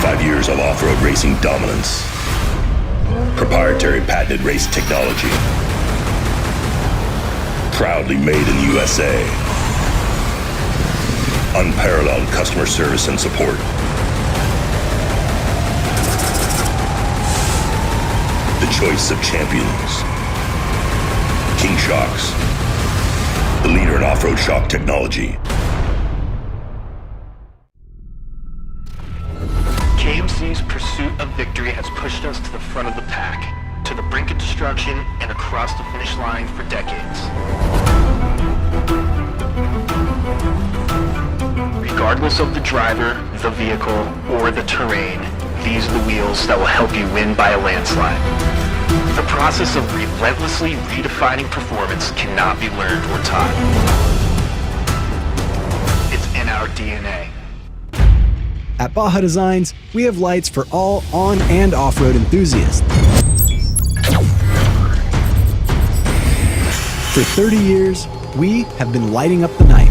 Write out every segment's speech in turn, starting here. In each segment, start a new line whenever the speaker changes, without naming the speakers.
25 years of off-road racing dominance. Proprietary patented race technology. Proudly made in the USA. Unparalleled customer service and support. The choice of champions. King Shocks. The leader in off-road shock technology.
KMC's pursuit of victory has pushed us to the front of the pack, to the brink of destruction, and across the finish line for decades. Regardless of the driver, the vehicle, or the terrain, these are the wheels that will help you win by a landslide. The process of relentlessly redefining performance cannot be learned or taught. It's in our DNA.
At Baja Designs, we have lights for all on- and off-road enthusiasts. For 30 years, we have been lighting up the night.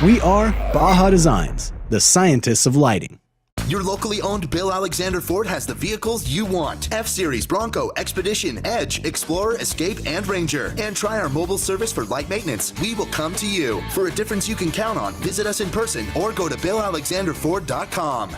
We are Baja Designs, the scientists of lighting.
Your locally owned Bill Alexander Ford has the vehicles you want. F-Series, Bronco, Expedition, Edge, Explorer, Escape, and Ranger. And try our mobile service for light maintenance. We will come to you. For a difference you can count on, visit us in person or go to BillAlexanderFord.com.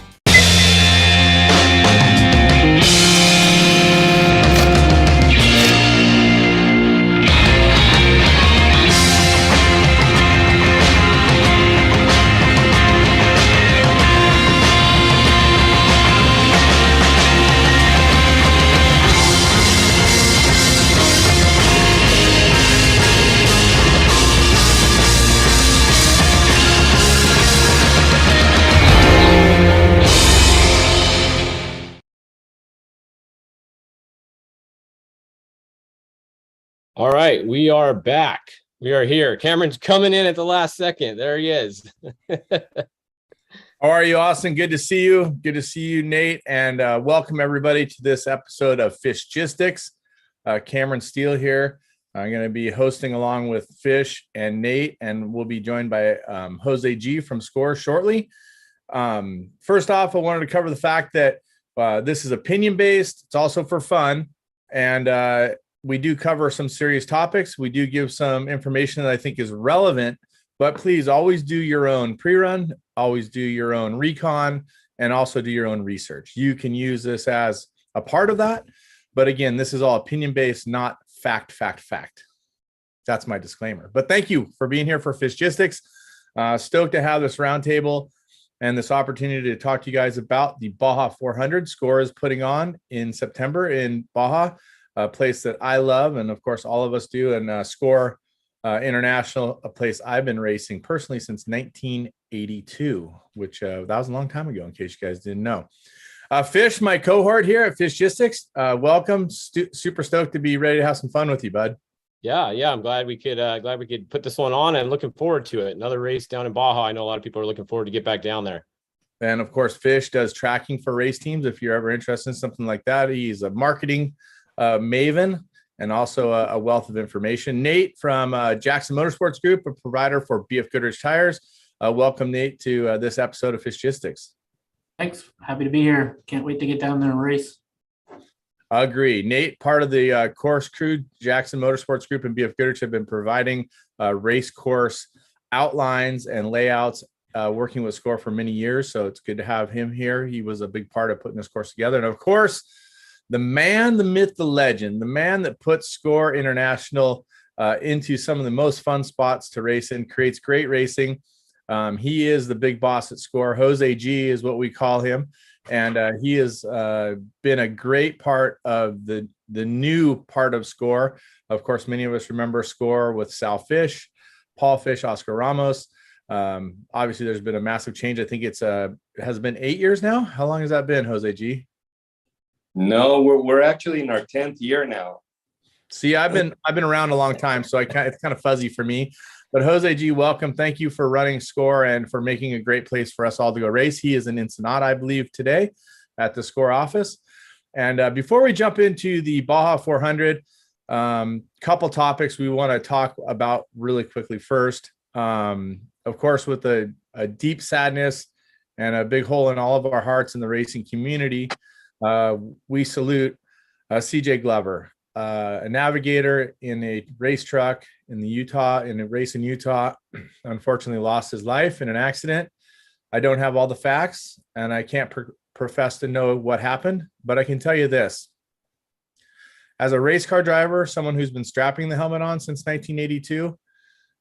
All right, we are back. We are here. Cameron's coming in at the last second. There he is.
How are you, Austin? Good to see you. Good to see you, Nate. And welcome everybody to this episode of Fishgistics. Cameron Steele here. I'm going to be hosting along with Fish and Nate, and we'll be joined by Jose G from Score shortly. First off, I wanted to cover the fact that this is opinion-based. It's also for fun. And we do cover some serious topics. We do give some information that I think is relevant, but please always do your own pre-run, always do your own recon, and also do your own research. You can use this as a part of that. But again, this is all opinion-based, not fact. That's my disclaimer. But thank you for being here for Fishgistics. Stoked to have this roundtable and this opportunity to talk to you guys about the Baja 400 Score is putting on in September in Baja, a place that I love, and of course all of us do, and Score International, a place I've been racing personally since 1982, which that was a long time ago, in case you guys didn't know. Fish, my cohort here at Fishgistics, welcome. Super stoked to be ready to have some fun with you, bud.
Yeah, I'm glad we could put this one on, and looking forward to it. Another race down in Baja. I know a lot of people are looking forward to get back down there.
And of course, Fish does tracking for race teams. If you're ever interested in something like that, he's a marketing maven and also a wealth of information. Nate from Jackson Motorsports Group, a provider for BFGoodrich tires. Welcome, Nate, to this episode of Fishgistics.
Thanks. Happy to be here. Can't wait to get down there and race.
Agree. Nate, part of the course crew, Jackson Motorsports Group and BFGoodrich have been providing race course outlines and layouts, working with Score for many years. So it's good to have him here. He was a big part of putting this course together. And of course, the man, the myth, the legend, the man that puts Score International into some of the most fun spots to race in, creates great racing. He is the big boss at Score. Jose G is what we call him. And he has been a great part of the new part of Score. Of course, many of us remember Score with Sal Fish, Paul Fish, Oscar Ramos. Obviously, there's been a massive change. I think it has been 8 years now. How long has that been, Jose G?
No, we're actually in our 10th year now.
See, I've been around a long time, so it's kind of fuzzy for me. But Jose G, welcome. Thank you for running Score and for making a great place for us all to go race. He is in Ensenada, I believe, today at the Score office. And before we jump into the Baja 400, Couple topics we want to talk about really quickly. First, of course, with a deep sadness and a big hole in all of our hearts in the racing community, we salute CJ Glover, a navigator in a race truck in a race in Utah. Unfortunately lost his life in an accident. I don't have all the facts, and I can't profess to know what happened, but I can tell you this. As a race car driver, someone who's been strapping the helmet on since 1982,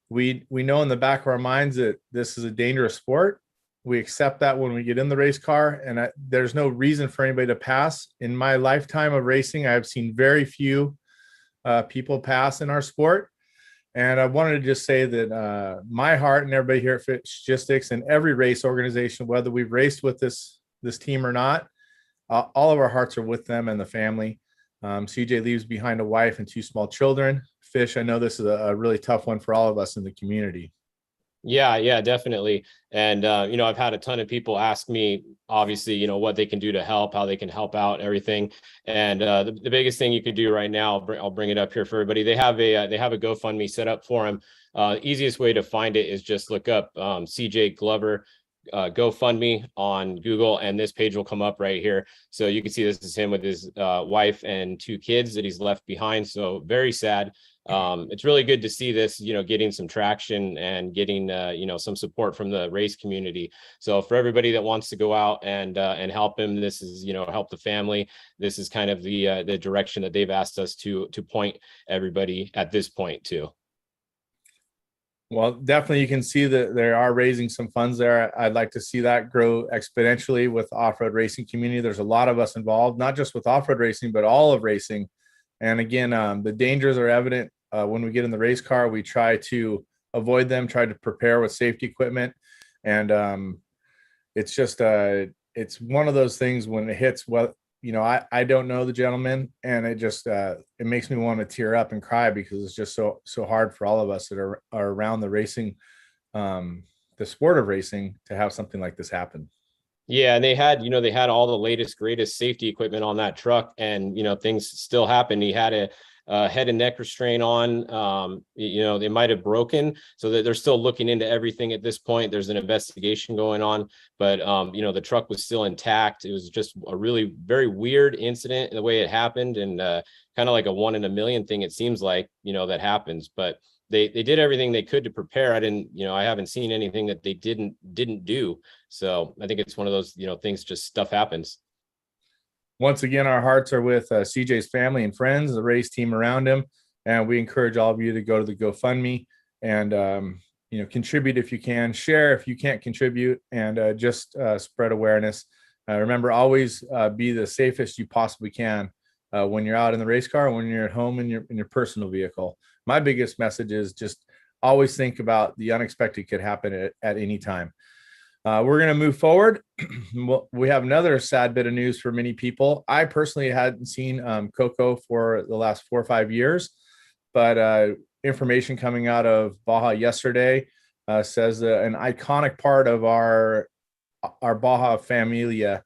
we know in the back of our minds that this is a dangerous sport. We accept that when we get in the race car, and there's no reason for anybody to pass. In my lifetime of racing, I've seen very few people pass in our sport. And I wanted to just say that my heart and everybody here at Fishgistics and every race organization, whether we've raced with this team or not, all of our hearts are with them and the family. CJ leaves behind a wife and 2 small children. Fish, I know this is a really tough one for all of us in the community.
Yeah, definitely. And, I've had a ton of people ask me, obviously, what they can do to help, how they can help out, everything. And the biggest thing you could do right now, I'll bring it up here for everybody. They have a GoFundMe set up for them. Easiest way to find it is just look up CJ Glover GoFundMe on Google, and this page will come up right here. So you can see this is him with his wife and 2 kids that he's left behind. So very sad. It's really good to see this, getting some traction and getting, some support from the race community. So for everybody that wants to go out and help him, this is, help the family. This is kind of the direction that they've asked us to point everybody at this point to.
Well, definitely you can see that they are raising some funds there. I'd like to see that grow exponentially with off-road racing community. There's a lot of us involved, not just with off-road racing, but all of racing. And again, the dangers are evident when we get in the race car. We try to avoid them, try to prepare with safety equipment. And it's just, it's one of those things when it hits, I don't know the gentleman, and it just, it makes me want to tear up and cry because it's just so hard for all of us that are around the racing, the sport of racing, to have something like this happen.
Yeah, and they had all the latest, greatest safety equipment on that truck, and things still happen. He had a head and neck restraint on. They might have broken, so that they're still looking into everything at this point. There's an investigation going on, but the truck was still intact. It was just a really very weird incident in the way it happened, and kind of like a 1 in a million thing. It seems like that happens, but they did everything they could to prepare. I haven't seen anything that they didn't do. So I think it's one of those, things, just stuff happens.
Once again, our hearts are with CJ's family and friends, the race team around him. And we encourage all of you to go to the GoFundMe and, contribute if you can, share if you can't contribute, and just spread awareness. Remember, always be the safest you possibly can when you're out in the race car, when you're at home in your personal vehicle. My biggest message is just always think about the unexpected could happen at any time. We're going to move forward. We have another sad bit of news for many people. I personally hadn't seen Coco for the last 4 or 5 years, but information coming out of Baja yesterday says that an iconic part of our Baja familia,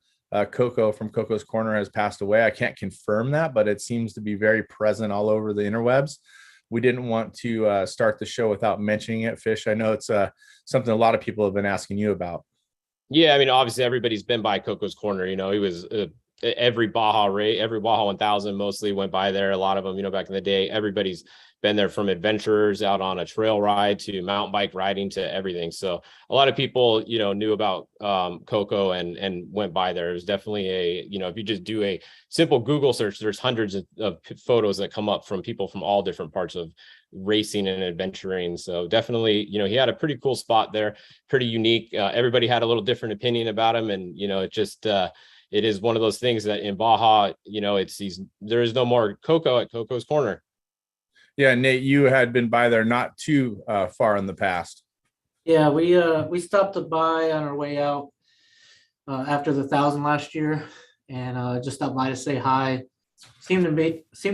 Coco from Coco's Corner, has passed away. I can't confirm that, but it seems to be very present all over the interwebs. We didn't want to start the show without mentioning it. Fish, I know it's something a lot of people have been asking you about.
Yeah, obviously everybody's been by Coco's Corner. He was every Baja 1000 mostly went by there. A lot of them, back in the day, everybody's been there, from adventurers out on a trail ride to mountain bike riding to everything. So a lot of people, knew about Coco and went by there. It was definitely if you just do a simple Google search, there's hundreds of photos that come up from people from all different parts of racing and adventuring. So definitely, he had a pretty cool spot there, pretty unique. Everybody had a little different opinion about him. And, it just, it is one of those things that in Baja, there is no more Coco at Coco's Corner.
Yeah, Nate, you had been by there not too far in the past.
Yeah, we stopped by on our way out after the 1,000 last year, and just stopped by to say hi. Seemed to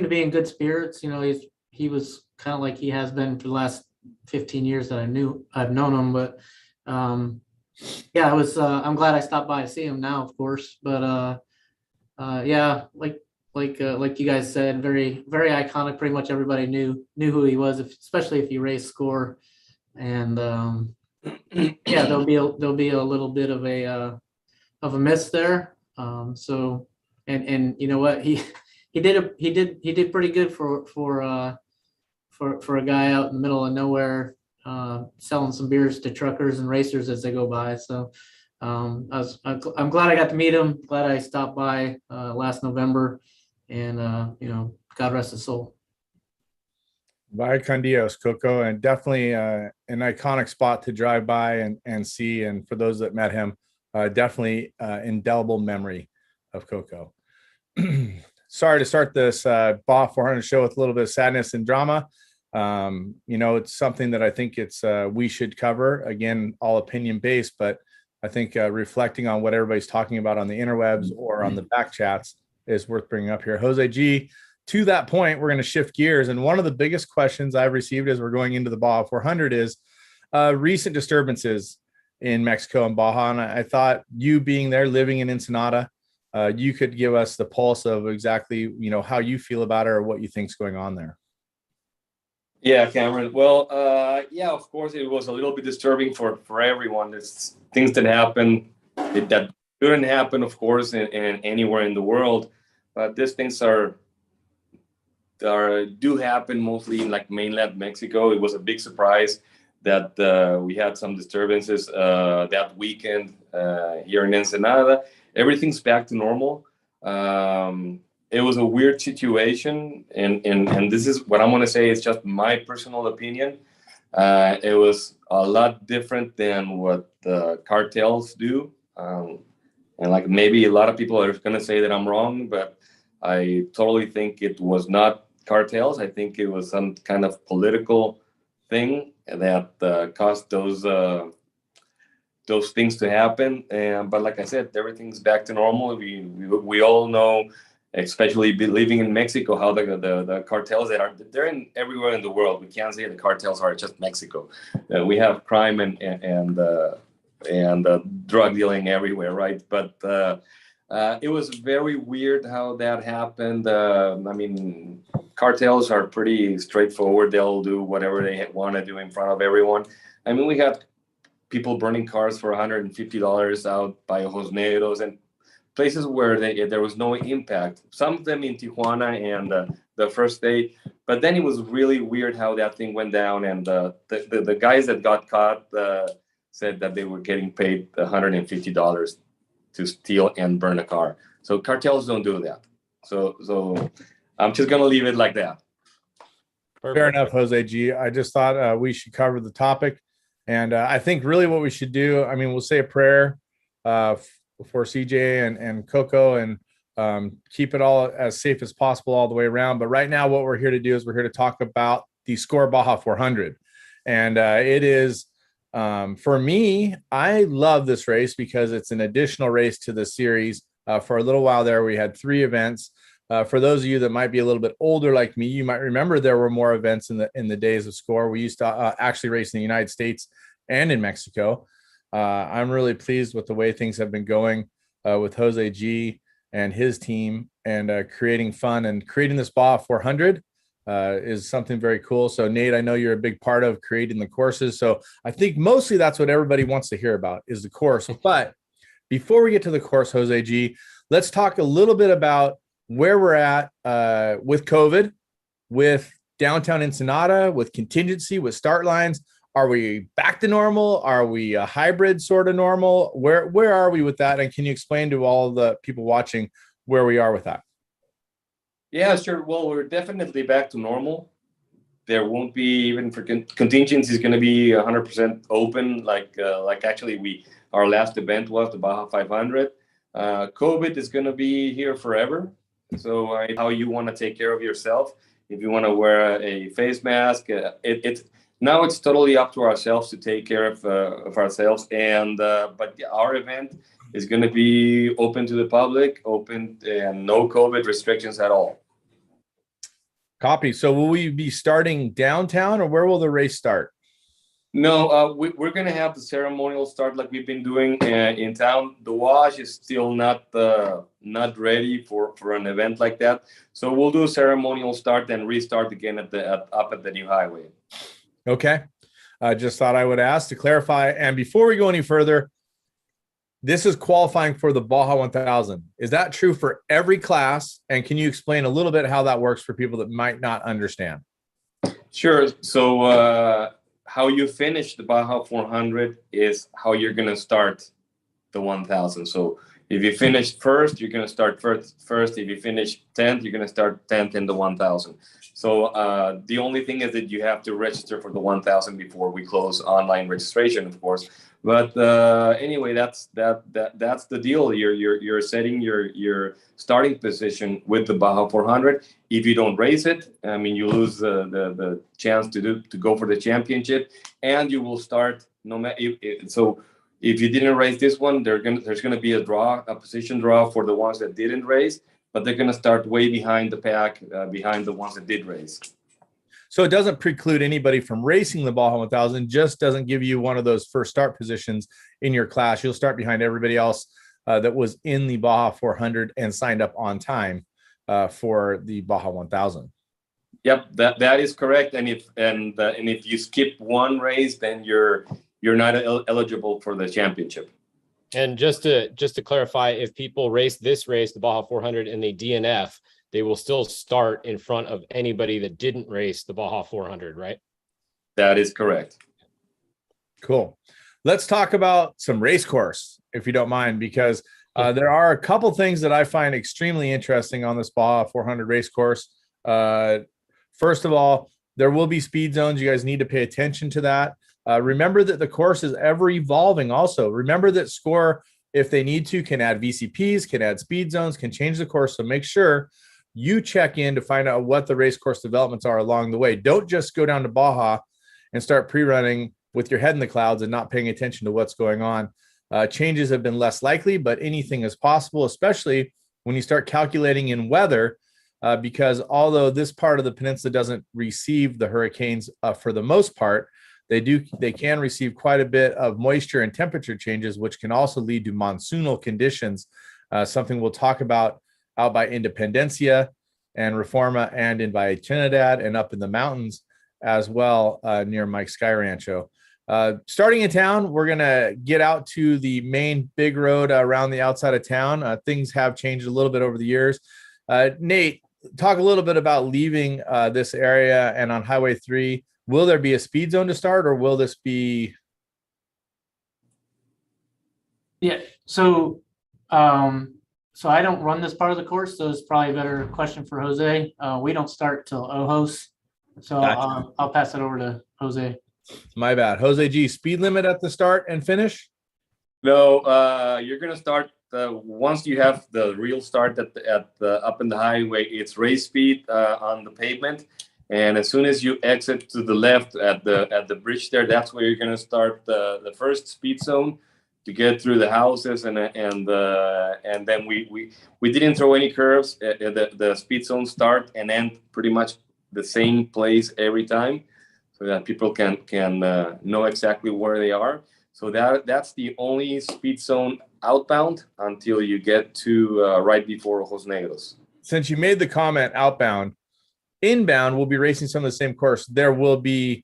be in good spirits. He was kind of like he has been for the last 15 years that I've known him. But yeah, I'm glad I stopped by to see him now, of course. But yeah, like like you guys said, very very iconic. Pretty much everybody knew who he was, especially if you race score. And yeah, there'll be a little bit of a miss there. So and you know what, he did pretty good for a guy out in the middle of nowhere, selling some beers to truckers and racers as they go by. So I'm glad I got to meet him. Glad I stopped by last November, and God rest his soul.
Vaya con Dios, Coco, and definitely an iconic spot to drive by and see. And for those that met him, definitely indelible memory of Coco. Sorry to start this Baja 400 show with a little bit of sadness and drama. It's something that I think we should cover. Again, all opinion based, but I think reflecting on what everybody's talking about on the interwebs or on the back chats is worth bringing up here. Jose G, to that point, we're going to shift gears. And one of the biggest questions I've received as we're going into the Baja 400 is recent disturbances in Mexico and Baja. And I thought, you being there, living in Ensenada, you could give us the pulse of exactly, how you feel about it or what you think's going on there.
Yeah, Cameron. Well, yeah, of course, it was a little bit disturbing for everyone. There's things that happen that couldn't happen, of course, in anywhere in the world. But these things do happen mostly in like mainland Mexico. It was a big surprise that we had some disturbances that weekend here in Ensenada. Everything's back to normal. It was a weird situation, and this is what I'm going to say. It's just my personal opinion. It was a lot different than what the cartels do. And like maybe a lot of people are going to say that I'm wrong, but I totally think it was not cartels. I think it was some kind of political thing that caused those things to happen. But like I said, everything's back to normal. We all know, especially living in Mexico, how the cartels they're in everywhere in the world. We can't say the cartels are just Mexico. We have crime and drug dealing everywhere, right? But it was very weird how that happened. Cartels are pretty straightforward. They'll do whatever they want to do in front of everyone. We had people burning cars for $150 out by Ojos Negros and places where there was no impact. Some of them in Tijuana and the first day. But then it was really weird how that thing went down. And the guys that got caught said that they were getting paid $150 to steal and burn a car. So cartels don't do that. So I'm just going to leave it like that.
Fair enough, Jose G. I just thought we should cover the topic. And I think really what we should do, we'll say a prayer for CJ and Coco and keep it all as safe as possible all the way around. But right now, what we're here to do is we're here to talk about the Score Baja 400. And it is, for me, I love this race because it's an additional race to the series. For a little while there, we had 3 events. For those of you that might be a little bit older like me, you might remember there were more events in the days of Score. We used to actually race in the United States and in Mexico. I'm really pleased with the way things have been going with Jose G and his team, and creating fun and creating this Baja 400 is something very cool. So Nate, I know you're a big part of creating the courses. So I think mostly that's what everybody wants to hear about is the course. But before we get to the course, Jose G, let's talk a little bit about where we're at with COVID, with downtown Ensenada, with contingency, with start lines. Are we back to normal? Are we a hybrid sort of normal? Where are we with that? And can you explain to all the people watching where we are with that?
Yeah, sure. Well, we're definitely back to normal. There won't be, even for contingency, is going to be 100% open. Like actually our last event was the Baja 500. COVID is going to be here forever. So how you want to take care of yourself, if you want to wear a face mask, now it's totally up to ourselves to take care of ourselves. And but our event is going to be open to the public, open and no COVID restrictions at all.
Copy. So will we be starting downtown, or where will the race start?
No, we're gonna have the ceremonial start like we've been doing in town. The wash is still not ready for an event like that, so we'll do a ceremonial start and restart again up at the new highway.
Okay, I just thought I would ask to clarify. And before we go any further, this is qualifying for the Baja 1000. Is that true for every class? And can you explain a little bit how that works for people that might not understand?
Sure. So how you finish the Baja 400 is how you're going to start the 1000. So if you finish first, you're going to start first. If you finish 10th, you're going to start 10th in the 1000. So the only thing is that you have to register for the 1000 before we close online registration, of course. But anyway, that's the deal. You're setting your starting position with the Baja 400. If you don't race it, I mean, you lose the chance to go for the championship, and you will start no matter. So if you didn't race this one, there's gonna be a position draw for the ones that didn't race, but they're gonna start way behind the pack, behind the ones that did race.
So it doesn't preclude anybody from racing the Baja 1000, just doesn't give you one of those first start positions in your class. You'll start behind everybody else that was in the Baja 400 and signed up on time for the Baja 1000.
Yep, that is correct. And if you skip one race, then you're not eligible for the championship.
And just to clarify, if people race this race, the Baja 400, and they DNF, they will still start in front of anybody that didn't race the Baja 400, right?
That is correct.
Cool. Let's talk about some race course, if you don't mind, because there are a couple things that I find extremely interesting on this Baja 400 race course. First of all, there will be speed zones. You guys need to pay attention to that. Remember that the course is ever evolving also. Remember that SCORE, if they need to, can add VCPs, can add speed zones, can change the course. So make sure you check in to find out what the race course developments are along the way. Don't just go down to Baja and start pre-running with your head in the clouds and not paying attention to what's going on. Changes have been less likely, but anything is possible, especially when you start calculating in weather, because although this part of the peninsula doesn't receive the hurricanes for the most part, they can receive quite a bit of moisture and temperature changes, which can also lead to monsoonal conditions, something we'll talk about out by Independencia and Reforma and in by Trinidad and up in the mountains as well, near Mike Sky Rancho. Starting in town, we're going to get out to the main big road around the outside of town. Things have changed a little bit over the years. Nate, talk a little bit about leaving this area and on Highway 3. Will there be a speed zone to start, or will this be?
Yeah. So I don't run this part of the course, so it's probably a better question for Jose. We don't start till Ojos, so
Gotcha.
I'll pass it over to Jose.
My bad. Jose G, speed limit at the start and finish?
No, you're gonna start once you have the real start at the up in the highway. It's race speed on the pavement, and as soon as you exit to the left at the bridge there, that's where you're gonna start the first speed zone to get through the houses, and then we didn't throw any curves. The speed zone start and end pretty much the same place every time, so that people can know exactly where they are. So that's the only speed zone outbound until you get to right before Ojos Negros.
Since you made the comment outbound, inbound we'll be racing some of the same course. There will be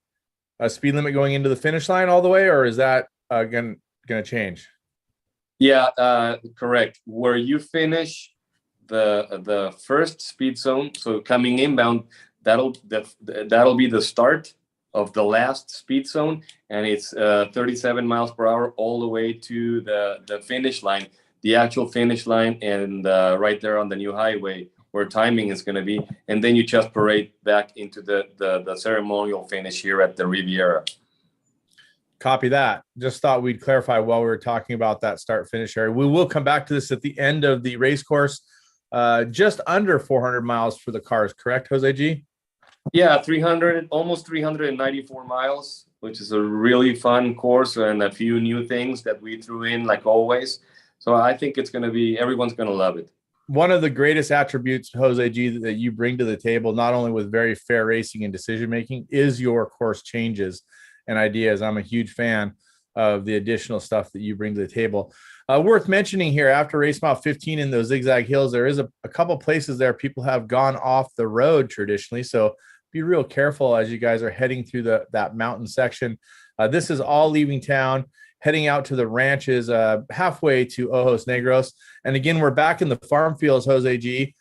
a speed limit going into the finish line all the way, or is that going to change?
Yeah, correct. Where you finish the first speed zone, so coming inbound, that'll be the start of the last speed zone, and it's 37 miles per hour all the way to the finish line, the actual finish line, and right there on the new highway where timing is going to be, and then you just parade back into the ceremonial finish here at the Riviera.
Copy that. Just thought we'd clarify while we were talking about that start finish area. We will come back to this at the end of the race course. Just under 400 miles for the cars, correct, Jose G?
Yeah, almost 394 miles, which is a really fun course and a few new things that we threw in, like always. So I think everyone's going to love it.
One of the greatest attributes, Jose G, that you bring to the table, not only with very fair racing and decision making, is your course changes. and ideas. I'm a huge fan of the additional stuff that you bring to the table. Worth mentioning here, after race mile 15 in those zigzag hills, there is a couple places there people have gone off the road traditionally. So be real careful as you guys are heading through that mountain section. This is all leaving town, heading out to the ranches halfway to Ojos Negros. And again, we're back in the farm fields, Jose G.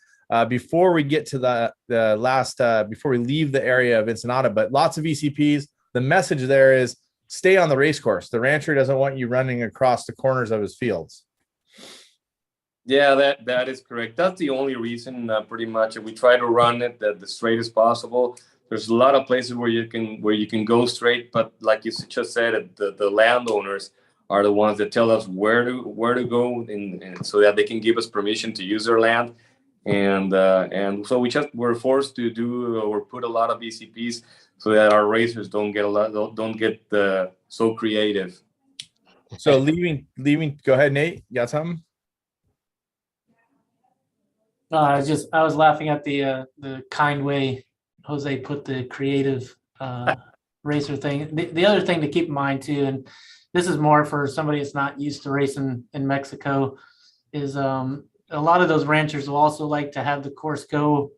Before we get to the last, before we leave the area of Ensenada, but lots of ECPs. The message there is stay on the race course. The rancher doesn't want you running across the corners of his fields.
Yeah, that is correct. That's the only reason, pretty much. We try to run it the straightest possible. There's a lot of places where you can go straight, but like you just said, the landowners are the ones that tell us where to go, and so that they can give us permission to use their land. And so we're forced to do or put a lot of ECPs so that our racers don't get so creative.
So leaving. Go ahead, Nate. You got something?
I was laughing at the kind way Jose put the creative racer thing. The other thing to keep in mind too, and this is more for somebody that's not used to racing in Mexico, is a lot of those ranchers will also like to have the course go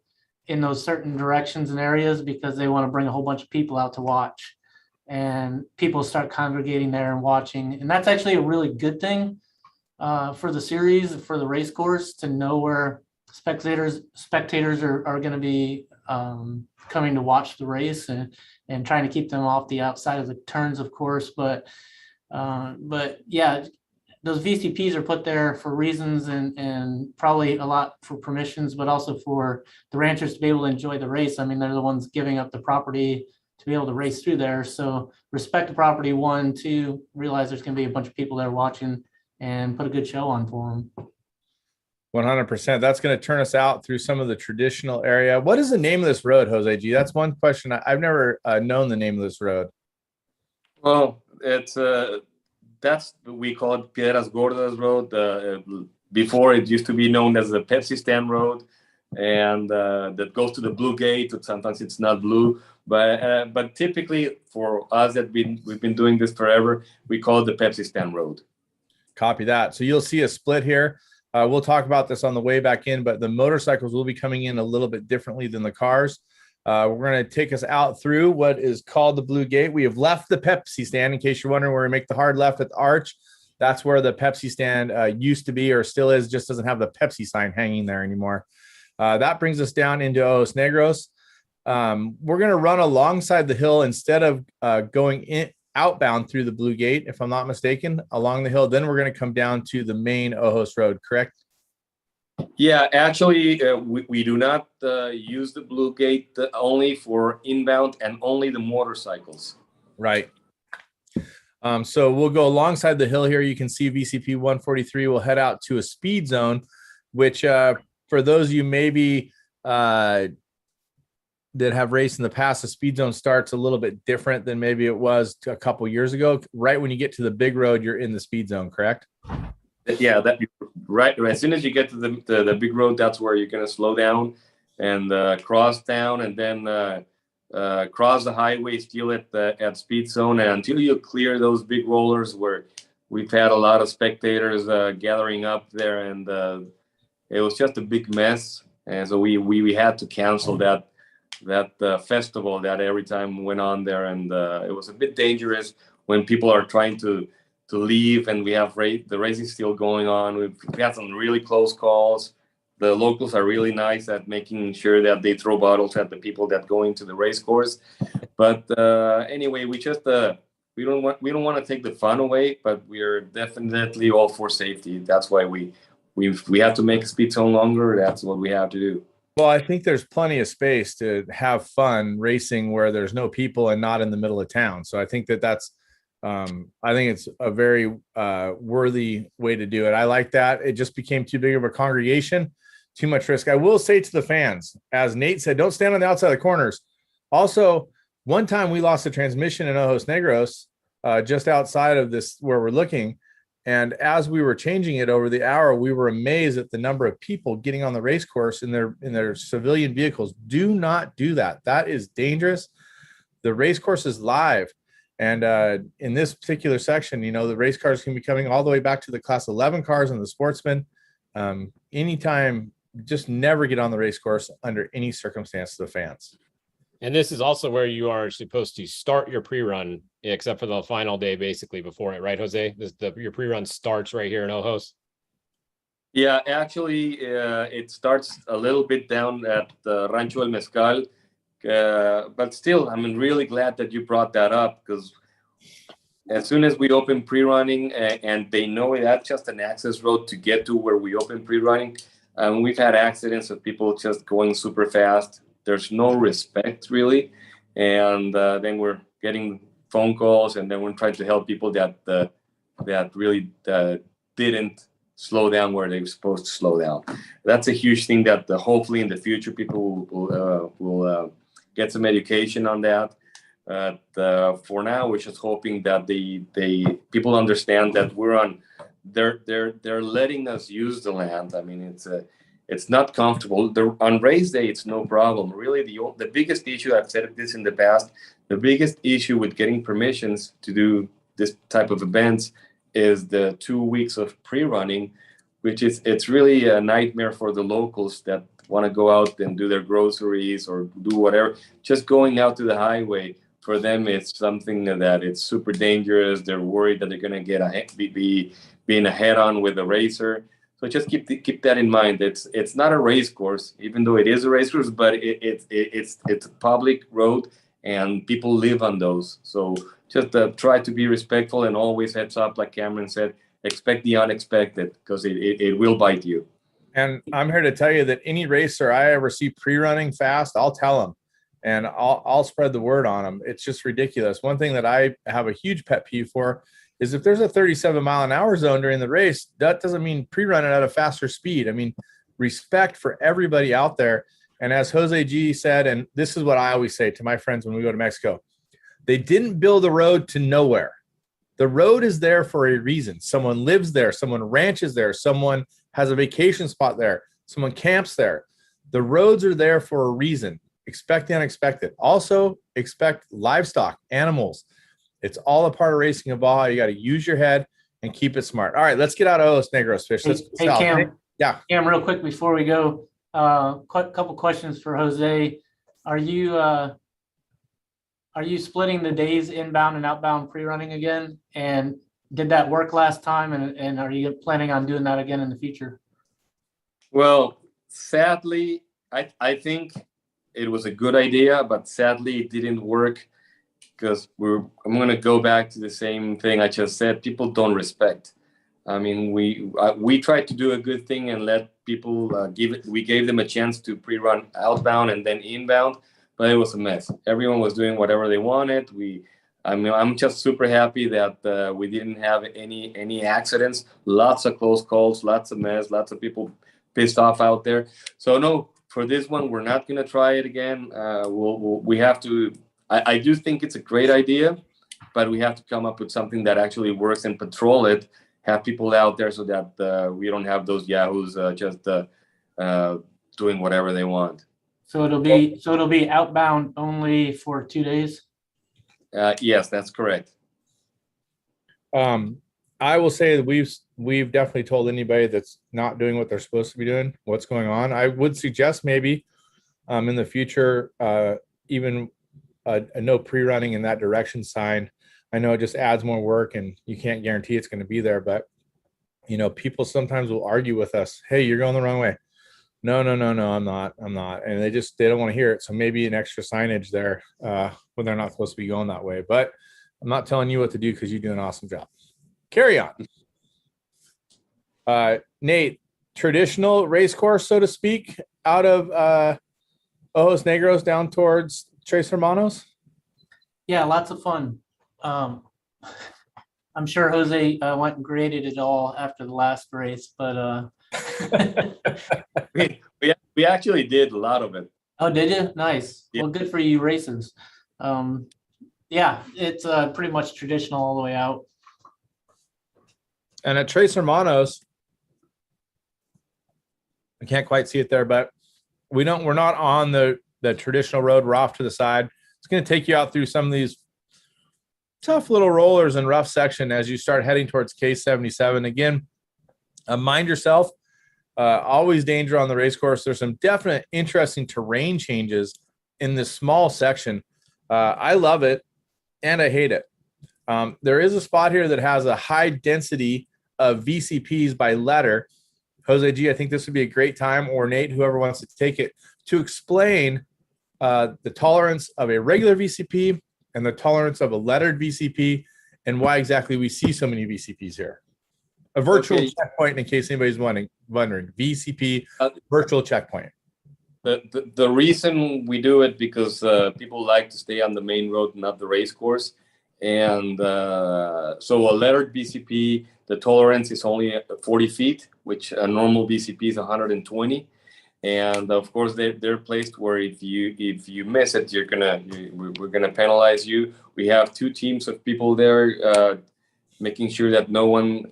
in those certain directions and areas because they want to bring a whole bunch of people out to watch, and people start congregating there and watching. And that's actually a really good thing for the series, for the race course, to know where spectators are going to be coming to watch the race, and trying to keep them off the outside of the turns, of course. But yeah, those VCPs are put there for reasons, and probably a lot for permissions, but also for the ranchers to be able to enjoy the race. I mean, they're the ones giving up the property to be able to race through there. So respect the property, 1, 2, realize there's going to be a bunch of people there watching, and put a good show on for them.
100%. That's going to turn us out through some of the traditional area. What is the name of this road, Jose G? That's one question. I've never known the name of this road.
Well, it's we call it Piedras Gordas Road. Before it used to be known as the Pepsi Stand Road, and that goes to the Blue Gate. Sometimes it's not blue, but typically for us we've been doing this forever, we call it the Pepsi Stand Road.
Copy that. So you'll see a split here. We'll talk about this on the way back in, but the motorcycles will be coming in a little bit differently than the cars. We're going to take us out through what is called the Blue Gate. We have left the Pepsi stand, in case you're wondering, where we make the hard left at the arch. That's where the Pepsi stand used to be, or still is, just doesn't have the Pepsi sign hanging there anymore. That brings us down into Ojos Negros. We're going to run alongside the hill instead of going in outbound through the Blue Gate, if I'm not mistaken, along the hill. Then we're going to come down to the main Ojos Road, correct?
Yeah, actually, we do not use the Blue Gate only for inbound and only the motorcycles.
Right. So we'll go alongside the hill here. You can see VCP 143 will head out to a speed zone, which for those of you maybe that have raced in the past, the speed zone starts a little bit different than maybe it was a couple years ago. Right when you get to the big road, you're in the speed zone, correct?
Yeah, that right. As soon as you get to the big road, that's where you're going to slow down and cross down, and then cross the highway still at speed zone, and until you clear those big rollers where we've had a lot of spectators gathering up there, and it was just a big mess, and so we had to cancel that festival that every time went on there, and it was a bit dangerous when people are trying to leave, and we have the racing still going on. We've had some really close calls. The locals are really nice at making sure that they throw bottles at the people that go into the race course. But anyway, we just we don't want to take the fun away, but we are definitely all for safety. That's why we have to make a speed zone longer. That's what we have to do.
Well, I think there's plenty of space to have fun racing where there's no people and not in the middle of town. So I think that's I think it's a very worthy way to do it. I like that. It just became too big of a congregation, too much risk. I will say to the fans, as Nate said, don't stand on the outside of the corners. Also, one time we lost the transmission in Ojos Negros, just outside of this where we're looking. And as we were changing it over the hour, we were amazed at the number of people getting on the race course in their civilian vehicles. Do not do that. That is dangerous. The race course is live. And in this particular section, the race cars can be coming all the way back to the class 11 cars and the sportsmen. Anytime, just never get on the race course under any circumstance to the fans.
And this is also where you are supposed to start your pre-run, except for the final day, basically before it, right, Jose? Your pre-run starts right here in Ojos.
Yeah, actually, it starts a little bit down at Rancho El Mezcal, but still, I'm really glad that you brought that up, because as soon as we open pre-running, and they know that's just an access road to get to where we open pre-running, we've had accidents of people just going super fast. There's no respect, really, and then we're getting phone calls, and then we're trying to help people that really didn't slow down where they were supposed to slow down. That's a huge thing that hopefully in the future people will get some education on that. For now, we're just hoping that people understand that they're letting us use the land. I mean, it's not comfortable. On race day, it's no problem. Really, the biggest issue, I've said this in the past, the biggest issue with getting permissions to do this type of events is the 2 weeks of pre-running, it's really a nightmare for the locals that want to go out and do their groceries or do whatever. Just going out to the highway, for them, it's something that it's super dangerous. They're worried that they're going to be in a head-on with a racer. So just keep that in mind. It's not a race course, even though it is a race course, but it's a public road and people live on those. So just try to be respectful and always heads up, like Cameron said, expect the unexpected, because it will bite you.
And I'm here to tell you that any racer I ever see pre-running fast, I'll tell them, and I'll spread the word on them. It's just ridiculous. One thing that I have a huge pet peeve for is if there's a 37 mile an hour zone during the race, that doesn't mean pre-run it at a faster speed. I mean, respect for everybody out there. And as Jose G said, and this is what I always say to my friends when we go to Mexico, they didn't build a road to nowhere. The road is there for a reason. Someone lives there, someone ranches there, someone has a vacation spot there, someone camps there. The roads are there for a reason. Expect the unexpected. Also, expect livestock, animals. It's all a part of racing in Baja. You got to use your head and keep it smart. All right, let's get out of Ojos Negros, Fish.
Hey, Cam.
Yeah.
Cam, real quick before we go, couple questions for Jose. Are you splitting the days inbound and outbound pre-running again? And did that work last time? And are you planning on doing that again in the future?
Well, sadly, I think it was a good idea, but sadly it didn't work, because I'm going to go back to the same thing I just said. People don't respect. I mean, we tried to do a good thing and let people we gave them a chance to pre-run outbound and then inbound, but it was a mess. Everyone was doing whatever they wanted. I'm just super happy that we didn't have any accidents. Lots of close calls, lots of mess, lots of people pissed off out there. So no, for this one, we're not going to try it again. We have to. I do think it's a great idea, but we have to come up with something that actually works and patrol it. Have people out there so that we don't have those yahoos just doing whatever they want.
So it'll be outbound only for 2 days.
Yes, that's correct.
I will say that we've definitely told anybody that's not doing what they're supposed to be doing what's going on. I would suggest maybe in the future even a no pre-running in that direction sign. I know it just adds more work and you can't guarantee it's going to be there, but people sometimes will argue with us. Hey, you're going the wrong way. No, I'm not. And they don't want to hear it. So maybe an extra signage there when they're not supposed to be going that way, but I'm not telling you what to do because you do an awesome job. Carry on. Nate, traditional race course, so to speak, out of Ojos Negros down towards Tres Hermanos?
Yeah, lots of fun. I'm sure Jose went and graded it all after the last race, but
we actually did a lot of it.
Oh, did you? Nice. Yeah. Well, good for you races. Yeah, it's pretty much traditional all the way out.
And at Tres Hermanos, I can't quite see it there, but we're not on the traditional road. We're off to the side. It's going to take you out through some of these tough little rollers and rough section as you start heading towards K77. Again, mind yourself. Always danger on the race course. There's some definite interesting terrain changes in this small section. I love it and I hate it. There is a spot here that has a high density of VCPs by letter. Jose G, I think this would be a great time, or Nate, whoever wants to take it, to explain the tolerance of a regular VCP and the tolerance of a lettered VCP and why exactly we see so many VCPs here. A virtual checkpoint, in case anybody's wondering, VCP virtual checkpoint.
The reason we do it because people like to stay on the main road, not the race course. And so a lettered VCP, the tolerance is only 40 feet, which a normal VCP is 120. And of course, they're placed where if you miss it, we're gonna penalize you. We have 2 teams of people there making sure that no one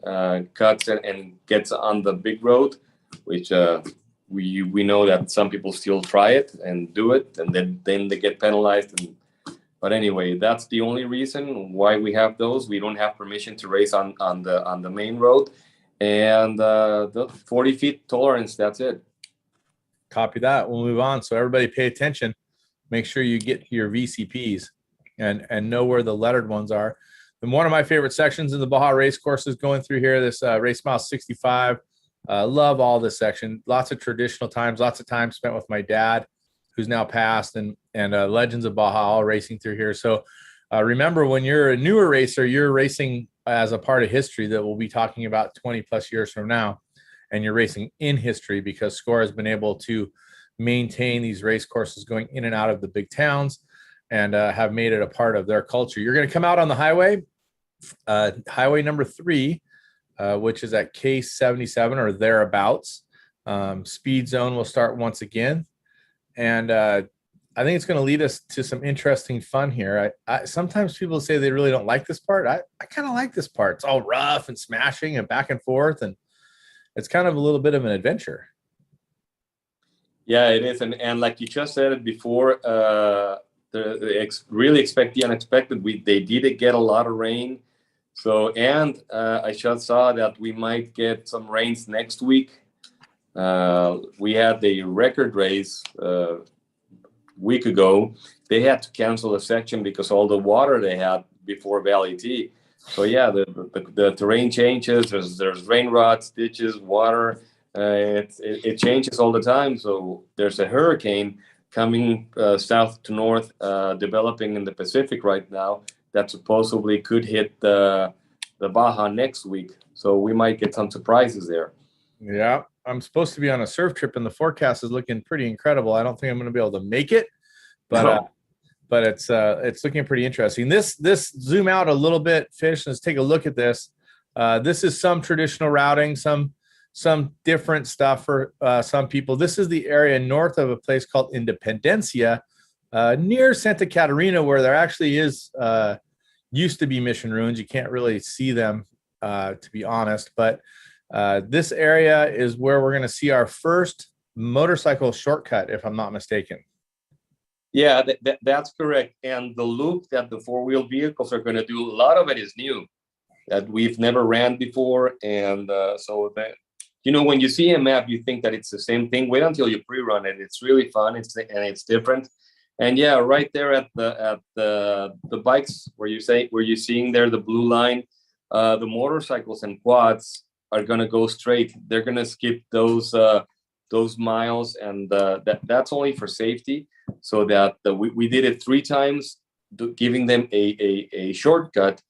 cuts and gets on the big road, which we know that some people still try it and do it, and then they get penalized. But anyway, that's the only reason why we have those. We don't have permission to race on the main road, and the 40 feet tolerance. That's it.
Copy that. We'll move on. So everybody pay attention. Make sure you get your VCPs and know where the lettered ones are. And one of my favorite sections in the Baja race course is going through here, this race mile 65. Love all this section. Lots of traditional times, lots of time spent with my dad, who's now passed, and Legends of Baja all racing through here. So remember, when you're a newer racer, you're racing as a part of history that we'll be talking about 20 plus years from now. And you're racing in history because SCORE has been able to maintain these race courses going in and out of the big towns and have made it a part of their culture. You're going to come out on the highway, highway number 3, which is at K77 or thereabouts. Speed zone will start once again. And I think it's going to lead us to some interesting fun here. Sometimes people say they really don't like this part. I kind of like this part. It's all rough and smashing and back and forth, and it's kind of a little bit of an adventure.
Yeah, it is. And like you just said it before, they really expect the unexpected. They did get a lot of rain. So, and I just saw that we might get some rains next week. We had the record race a week ago. They had to cancel a section because all the water they had before Valley T. So yeah, the terrain changes. There's rain rods, ditches, water. It changes all the time. So there's a hurricane coming south to north, developing in the Pacific right now that supposedly could hit the Baja next week. So we might get some surprises there.
Yeah, I'm supposed to be on a surf trip, and the forecast is looking pretty incredible. I don't think I'm going to be able to make it, but it's looking pretty interesting. This zoom out a little bit, Fish. Let's take a look at this. This is some traditional routing, some different stuff for some people. This is the area north of a place called Independencia, near Santa Catarina, where there actually is used to be mission ruins. You can't really see them, to be honest, but this area is where we're going to see our first motorcycle shortcut, if I'm not mistaken.
Yeah, that's correct. And the loop that the 4-wheel vehicles are going to do, a lot of it is new that we've never ran before. And so that, when you see a map, you think that it's the same thing. Wait until you pre-run it. It's really fun. It's different. And yeah, right there at the bikes where you're seeing there the blue line, the motorcycles and quads are going to go straight. They're going to skip those miles, and that's only for safety. So that we did it 3 times, giving them a shortcut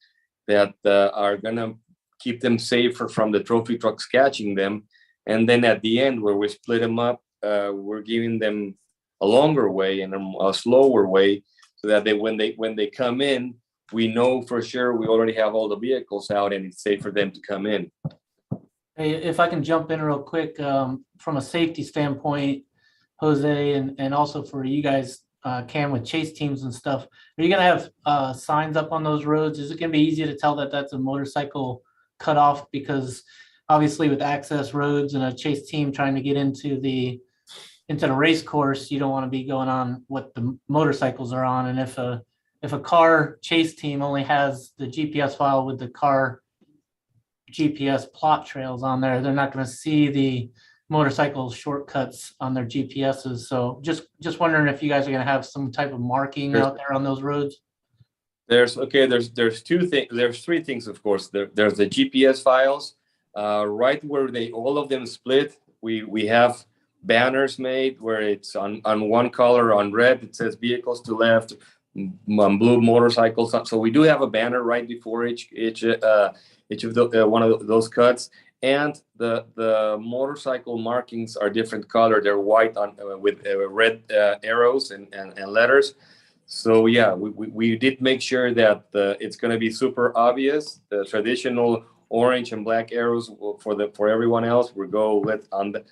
that are gonna keep them safer from the trophy trucks catching them. And then at the end, where we split them up, we're giving them a longer way and a slower way, so that when they come in, we know for sure we already have all the vehicles out and it's safe for them to come in.
Hey, if I can jump in real quick, from a safety standpoint, Jose, and also for you guys, Cam, with chase teams and stuff, are you going to have signs up on those roads? Is it going to be easy to tell that that's a motorcycle cutoff? Because obviously with access roads and a chase team trying to get into the race course, you don't want to be going on what the motorcycles are on. And if if a car chase team only has the GPS file with the car GPS plot trails on there, they're not going to see the motorcycle shortcuts on their GPSs. So just wondering if you guys are going to have some type of marking out there on those roads.
There's two things. There's three things, of course. There's the GPS files, right where all of them split. We have banners made where it's on one color, on red it says vehicles to left, on blue motorcycles. So we do have a banner right before each of the one of those cuts. And the motorcycle markings are different color. They're white on with red arrows and letters. So yeah, we did make sure that it's going to be super obvious. The traditional orange and black arrows for everyone else. We go with on that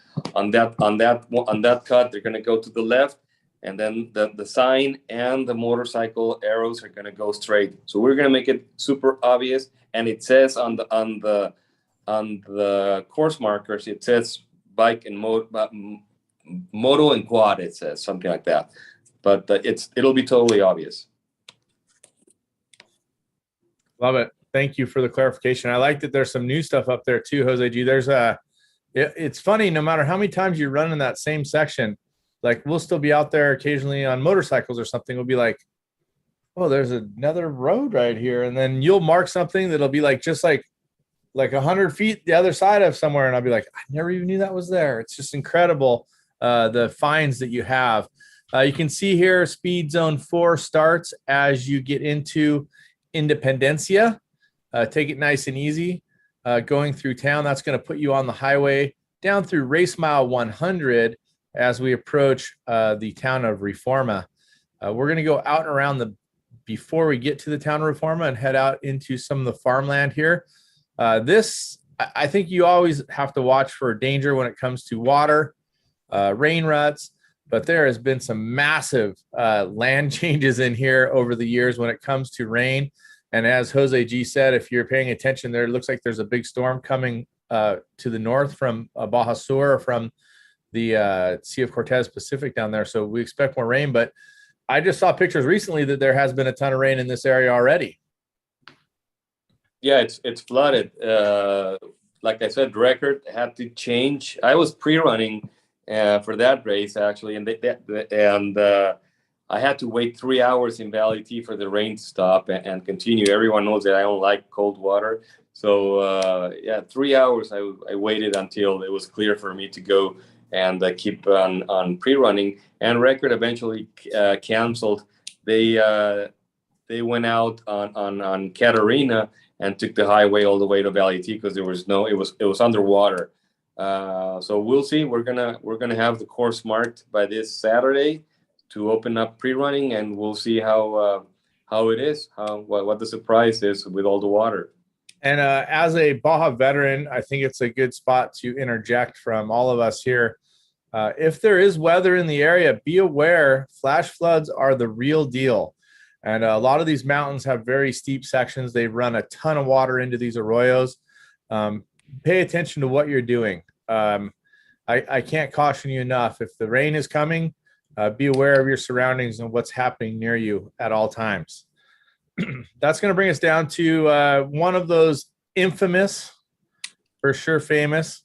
cut. They're going to go to the left, and then the sign and the motorcycle arrows are going to go straight. So we're going to make it super obvious. And it says on the course markers, it says bike and moto and quad. It says something like that. But it'll be totally obvious.
Love it. Thank you for the clarification. I like that there's some new stuff up there too, Jose G. It's funny, no matter how many times you run in that same section, like we'll still be out there occasionally on motorcycles or something. We'll be like, oh, there's another road right here. And then you'll mark something that'll be like, just like 100 feet the other side of somewhere. And I'll be like, I never even knew that was there. It's just incredible, the finds that you have. You can see here, speed zone 4 starts as you get into Independencia. Take it nice and easy. Going through town, that's going to put you on the highway down through race mile 100 as we approach the town of Reforma. We're going to go out and around before we get to the town of Reforma and head out into some of the farmland here. I think you always have to watch for danger when it comes to water, rain ruts. But there has been some massive land changes in here over the years when it comes to rain. And as Jose G said, if you're paying attention there, it looks like there's a big storm coming to the north from Baja Sur, or from the Sea of Cortez Pacific down there. So we expect more rain. But I just saw pictures recently that there has been a ton of rain in this area already.
Yeah, it's flooded. Like I said, record had to change. I was pre-running for that race actually, and I had to wait 3 hours in Valley T for the rain to stop and continue. Everyone knows that I don't like cold water, so 3 hours I waited until it was clear for me to go and keep on pre-running. And record eventually canceled. They went out on Catarina and took the highway all the way to Valley T because there was it was underwater. So we'll see. We're gonna have the course marked by this Saturday to open up pre-running, and we'll see how it is, what the surprise is with all the water.
And as a Baja veteran, I think it's a good spot to interject from all of us here. If there is weather in the area, be aware flash floods are the real deal. And a lot of these mountains have very steep sections. They run a ton of water into these arroyos. Pay attention to what you're doing. I can't caution you enough. If the rain is coming, be aware of your surroundings and what's happening near you at all times. That's going to bring us down to one of those infamous, for sure famous,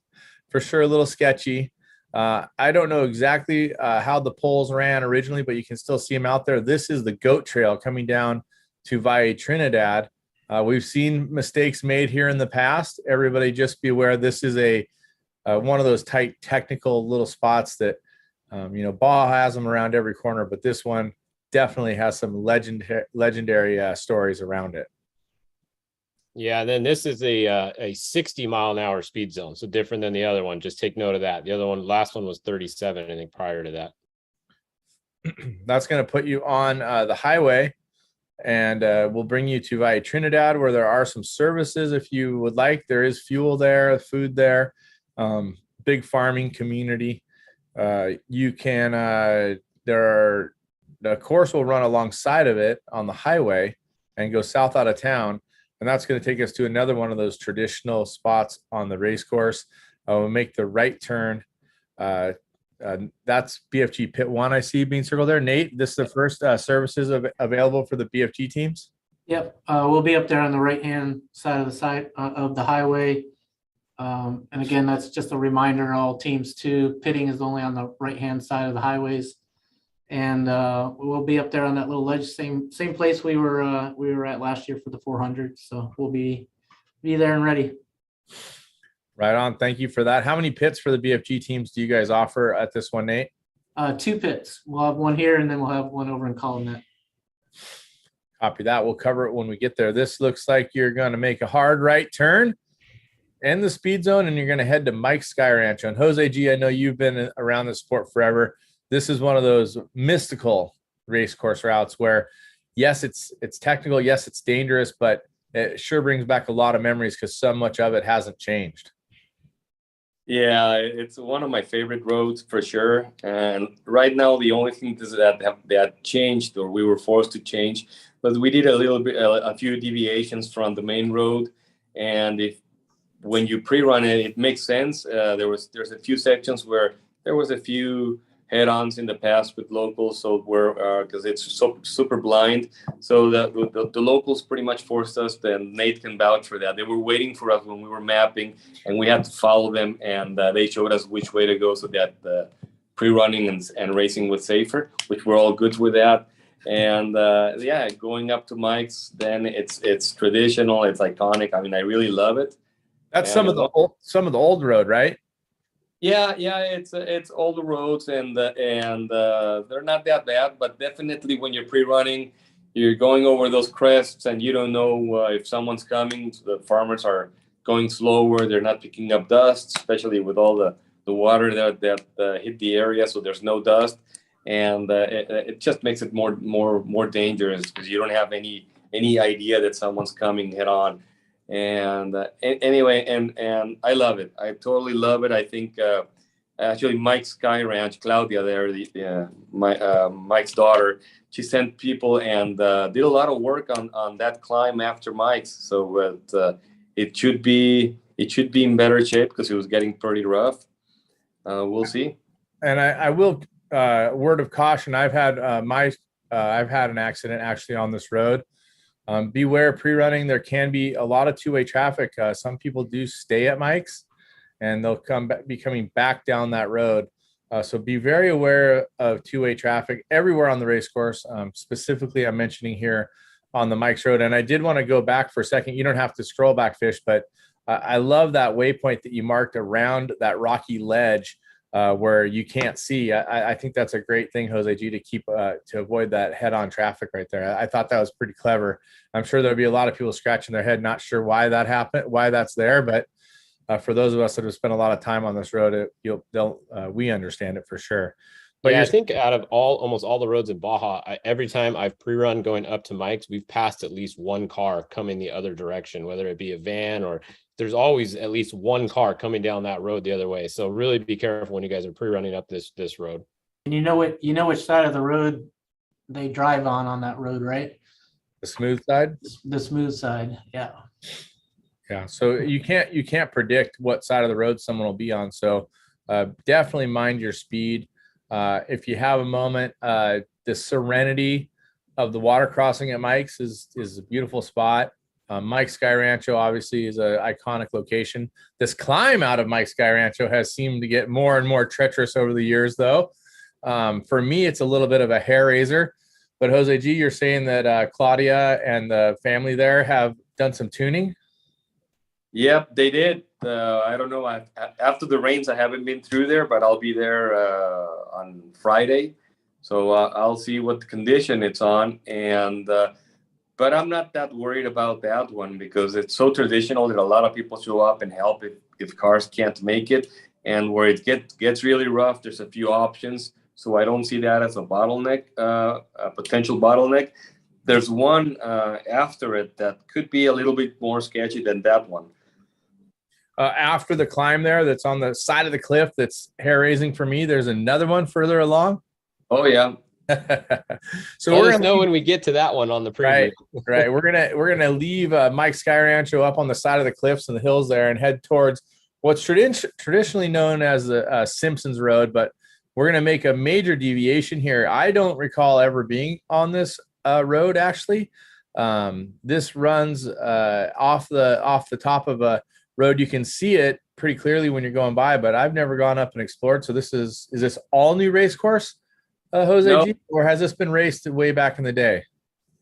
for sure a little sketchy. I don't know exactly how the poles ran originally, but you can still see them out there. This is the goat trail coming down to Valle Trinidad. We've seen mistakes made here in the past. Everybody just be aware this is one of those tight technical little spots that, Baja has them around every corner, but this one definitely has some legendary stories around it.
Yeah, and then this is a 60 mile an hour speed zone, so different than the other one. Just take note of that. The other one, last one was 37, I think, prior to that.
That's going to put you on the highway, and we'll bring you to Valle Trinidad, where there are some services if you would like. There is fuel there, food there, big farming community. You can the course will run alongside of it on the highway and go south out of town. And that's going to take us to another one of those traditional spots on the race course. We'll make the right turn That's BFG Pit 1 I see being circled there. Nate, this is the first services available for the BFG teams?
Yep, we'll be up there on the right-hand side of the highway. And again, that's just a reminder, all teams too, pitting is only on the right-hand side of the highways. And we'll be up there on that little ledge, same place we were at last year for the 400. So we'll be there and ready.
Right on. Thank you for that. How many pits for the BFG teams do you guys offer at this one, Nate?
2 pits. We'll have one here, and then we'll have one over in Columnet.
Copy that. We'll cover it when we get there. This looks like you're going to make a hard right turn in the speed zone, and you're going to head to Mike's Sky Rancho. And Jose G, I know you've been around the sport forever. This is one of those mystical race course routes where, yes, it's technical, yes, it's dangerous, but it sure brings back a lot of memories because so much of it hasn't changed.
Yeah, it's one of my favorite roads for sure. And right now, the only thing that changed, or we were forced to change, but we did a few deviations from the main road. And when you pre-run it, it makes sense. There's a few sections where there was a few head-ons in the past with locals, so because it's so super blind, so the locals pretty much forced us. Then Nate can vouch for that. They were waiting for us when we were mapping, and we had to follow them, and they showed us which way to go so that pre-running and racing was safer, which we're all good with that. And yeah, going up to Mike's, then it's traditional, it's iconic. I mean, I really love it.
That's some of the old road, right?
Yeah, it's older roads, and they're not that bad, but definitely when you're pre-running, you're going over those crests, and you don't know if someone's coming. So the farmers are going slower; they're not picking up dust, especially with all the water that hit the area, so there's no dust, and it just makes it more dangerous because you don't have any idea that someone's coming head on. And anyway, and I love it. I totally love it. I think actually Mike's Sky Ranch, Claudia there, Mike's daughter, she sent people and did a lot of work on that climb after Mike's. So it should be in better shape because it was getting pretty rough. We'll see.
And I will word of caution. I've had an accident actually on this road. Beware pre-running. There can be a lot of two-way traffic. Some people do stay at Mike's, and they'll be coming back down that road. So be very aware of two-way traffic everywhere on the race course. Specifically, I'm mentioning here on the Mike's Road. And I did want to go back for a second. You don't have to scroll back, Fish, but I love that waypoint that you marked around that rocky ledge where you can't see. I think that's a great thing, Jose G, to keep to avoid that head-on traffic right there. I thought that was pretty clever. I'm sure there'll be a lot of people scratching their head, not sure why that happened, why that's there. But for those of us that have spent a lot of time on this road, we understand it for sure. But
yeah, I think out of almost all the roads in Baja, every time I've pre-run going up to Mike's, we've passed at least one car coming the other direction, whether it be a van or there's always at least one car coming down that road the other way. So really be careful when you guys are pre-running up this road.
And you know which side of the road they drive on that road, right?
The smooth side?
The smooth side, yeah.
Yeah, so you can't predict what side of the road someone will be on. So definitely mind your speed. If you have a moment, the serenity of the water crossing at Mike's is a beautiful spot. Mike's Sky Rancho obviously is an iconic location. This climb out of Mike's Sky Rancho has seemed to get more and more treacherous over the years, though. For me, it's a little bit of a hair raiser. But Jose G, you're saying that Claudia and the family there have done some tuning?
Yep, they did. I don't know. After the rains, I haven't been through there, but I'll be there on Friday. So I'll see what condition it's on. And but I'm not that worried about that one because it's so traditional that a lot of people show up and help if cars can't make it. And where it gets really rough, there's a few options. So I don't see that as a bottleneck, a potential bottleneck. There's one after it that could be a little bit more sketchy than that one.
After the climb there, that's on the side of the cliff, that's hair-raising for me. There's another one further along.
Oh yeah.
So
we're gonna know when we get to that one on the preview.
Right. We're gonna leave Mike's Sky Rancho up on the side of the cliffs and the hills there, and head towards what's traditionally known as the Simpsons Road, but we're going to make a major deviation here. I don't recall ever being on this road, actually. This runs off the top of a road. You can see it pretty clearly when you're going by, but I've never gone up and explored. So is this all new race course, Jose
No.
G, or has this been raced way back in the day?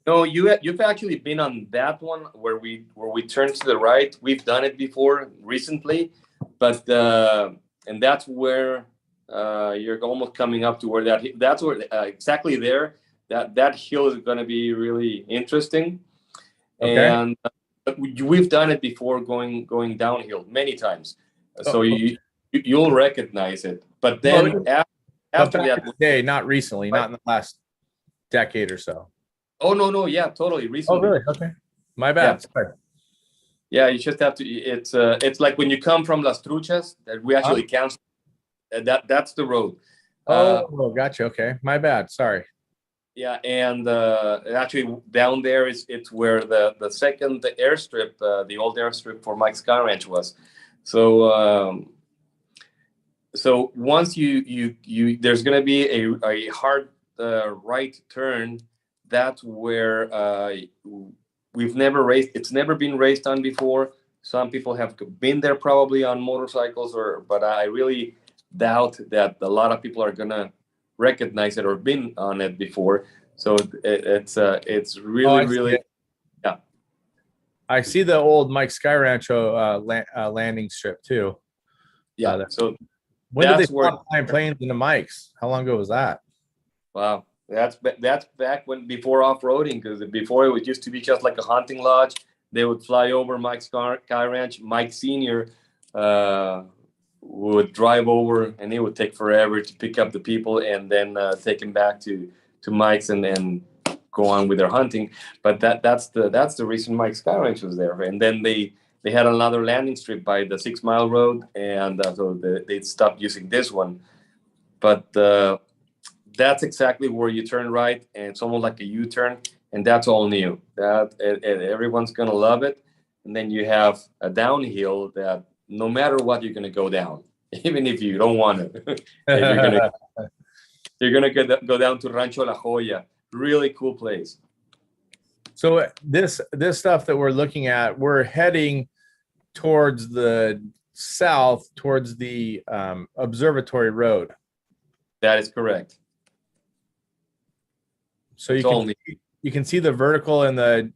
No, you've actually been on that one where we turn to the right. We've done it before recently, but and that's where you're almost coming up to where that's where exactly there. That hill is going to be really interesting.
Okay.
And we've done it before, going downhill many times, so you'll recognize it. But then after that,
day, not recently, not in the last decade or so.
Oh no, yeah, totally. Recently.
Oh really? Okay, my bad.
Yeah.
Sorry.
Yeah, you just have to. It's like when you come from Las Truchas that we actually cancel. That's the road.
Gotcha. Okay, my bad. Sorry.
Yeah, and actually down there it's where the second airstrip, the old airstrip for Mike's Sky Ranch was. So so once you there's gonna be a hard right turn. That's where we've never raced. It's never been raced on before. Some people have been there probably on motorcycles, but I really doubt that a lot of people are gonna recognize it or been on it before. So it's really yeah.
I see the old Mike Sky Rancho landing strip too.
Yeah. So
when did they stop flying planes into Mike's? How long ago was that?
Wow. That's back before off-roading, because before it used to be just like a hunting lodge. They would fly over Mike's Sky Ranch. Mike Senior would drive over, and it would take forever to pick up the people and then take them back to Mike's and go on with their hunting. But that's the reason Mike's Sky Ranch was there. And then they had another landing strip by the 6 Mile Road, and so they stopped using this one. But that's exactly where you turn right, and it's almost like a U-turn, and that's all new. Everyone's gonna love it. And then you have a downhill that no matter what, you're gonna go down, even if you don't want to. you're gonna go down to Rancho La Jolla. Really cool place.
So this stuff that we're looking at, we're heading towards the south, towards the Observatory Road.
That is correct.
So you can see the vertical and the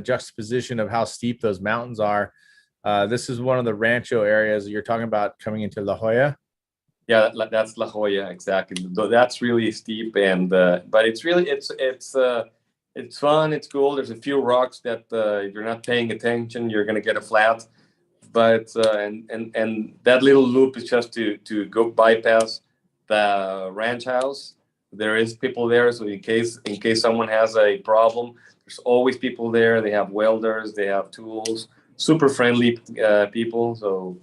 juxtaposition of how steep those mountains are. This is one of the rancho areas you're talking about coming into La Jolla.
Yeah, that's La Jolla, exactly. That's really steep, and but it's really it's fun. It's cool. There's a few rocks that if you're not paying attention, you're gonna get a flat. But and that little loop is just to go bypass the ranch house. There is people there, so in case someone has a problem, there's always people there. They have welders, they have tools, super friendly people. So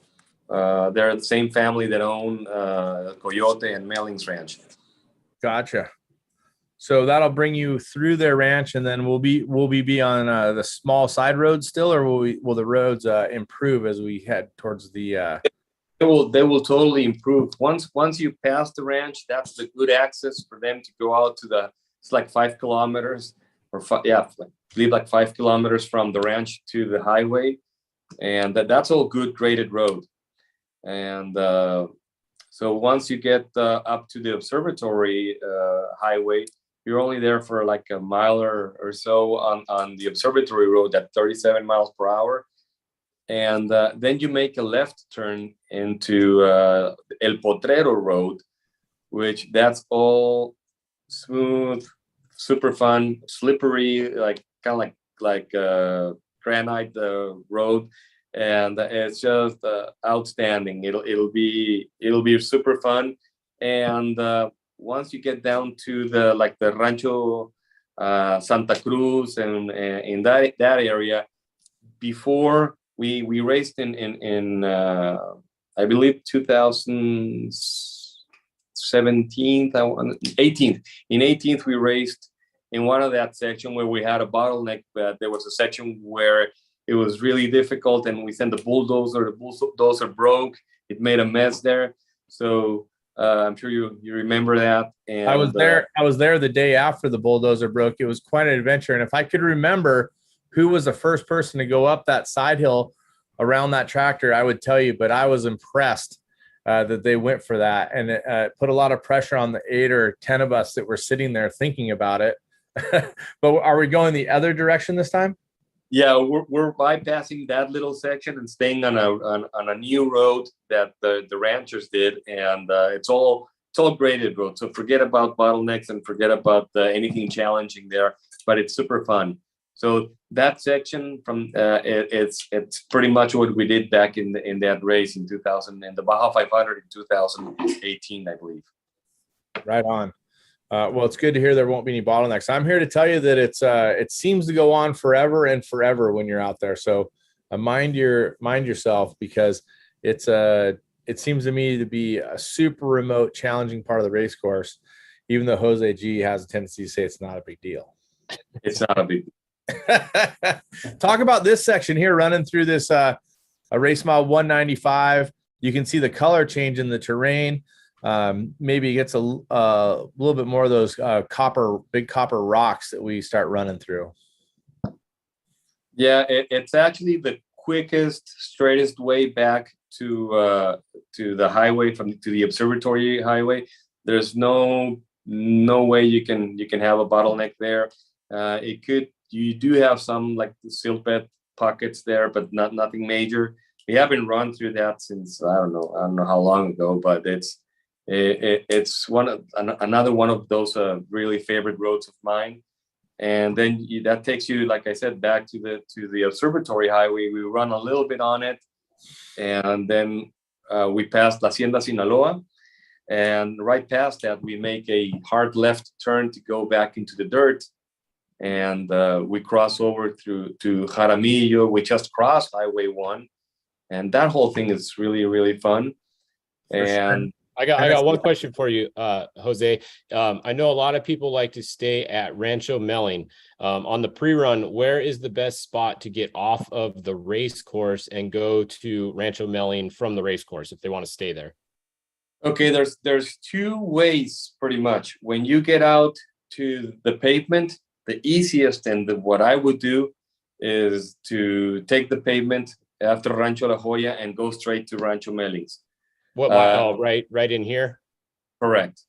they're the same family that own Coyote and Mellings Ranch.
Gotcha. So that'll bring you through their ranch, and then will we be on the small side roads still, or will the roads improve as we head towards the?
They will totally improve. Once you pass the ranch, that's the good access for them to go out to it's like 5 kilometers or like 5 kilometers from the ranch to the highway. And that's all good graded road. And so once you get up to the observatory highway, you're only there for like a mile or so on the observatory road at 37 miles per hour. And then you make a left turn into El Potrero Road, which that's all smooth, super fun, slippery, like kind of like granite road, and it's just outstanding. It'll be super fun. And once you get down to the Rancho Santa Cruz and in that area, before we raced in I believe 2017, 18th. In 18th, we raced in one of that section where we had a bottleneck, but there was a section where it was really difficult, and we sent the bulldozer. The bulldozer broke. It made a mess there. So I'm sure you remember that. And
I was there. I was there the day after the bulldozer broke. It was quite an adventure. And if I could remember who was the first person to go up that side hill around that tractor, I would tell you. But I was impressed that they went for that, and it put a lot of pressure on the 8 or 10 of us that were sitting there thinking about it. But are we going the other direction this time?
Yeah, we're bypassing that little section and staying on a new road that the ranchers did, and it's all graded road. So forget about bottlenecks and forget about anything challenging there. But it's super fun. So that section from it's pretty much what we did back in that race in 2000 and the Baja 500 in 2018, I believe.
Right on. Well, it's good to hear there won't be any bottlenecks. I'm here to tell you that it seems to go on forever and forever when you're out there. So mind yourself, because it seems to me to be a super remote, challenging part of the race course, even though Jose G has a tendency to say it's not a big deal.
It's not a big deal.
Talk about this section here running through this a race mile 195. You can see the color change in the terrain. Maybe it gets a little bit more of those big copper rocks that we start running through.
Yeah, it's actually the quickest, straightest way back to the highway to the observatory highway. There's no way you can have a bottleneck there. You do have some like the silt bed pockets there, but nothing major. We haven't run through that since I don't know how long ago, but it's another one of those really favorite roads of mine. And then that takes you, like I said, back to the observatory highway. We run a little bit on it, and then we pass La Hacienda Sinaloa, and right past that we make a hard left turn to go back into the dirt, and we cross over to Jaramillo. We just crossed Highway 1, and that whole thing is really, really fun. And
I got one question for you, Jose. I know a lot of people like to stay at Rancho Melling. On the pre-run, where is the best spot to get off of the race course and go to Rancho Melling from the race course if they want to stay there?
Okay, there's two ways pretty much. When you get out to the pavement, the easiest and what I would do is to take the pavement after Rancho La Jolla and go straight to Rancho Mellings.
What? Right in here.
Correct.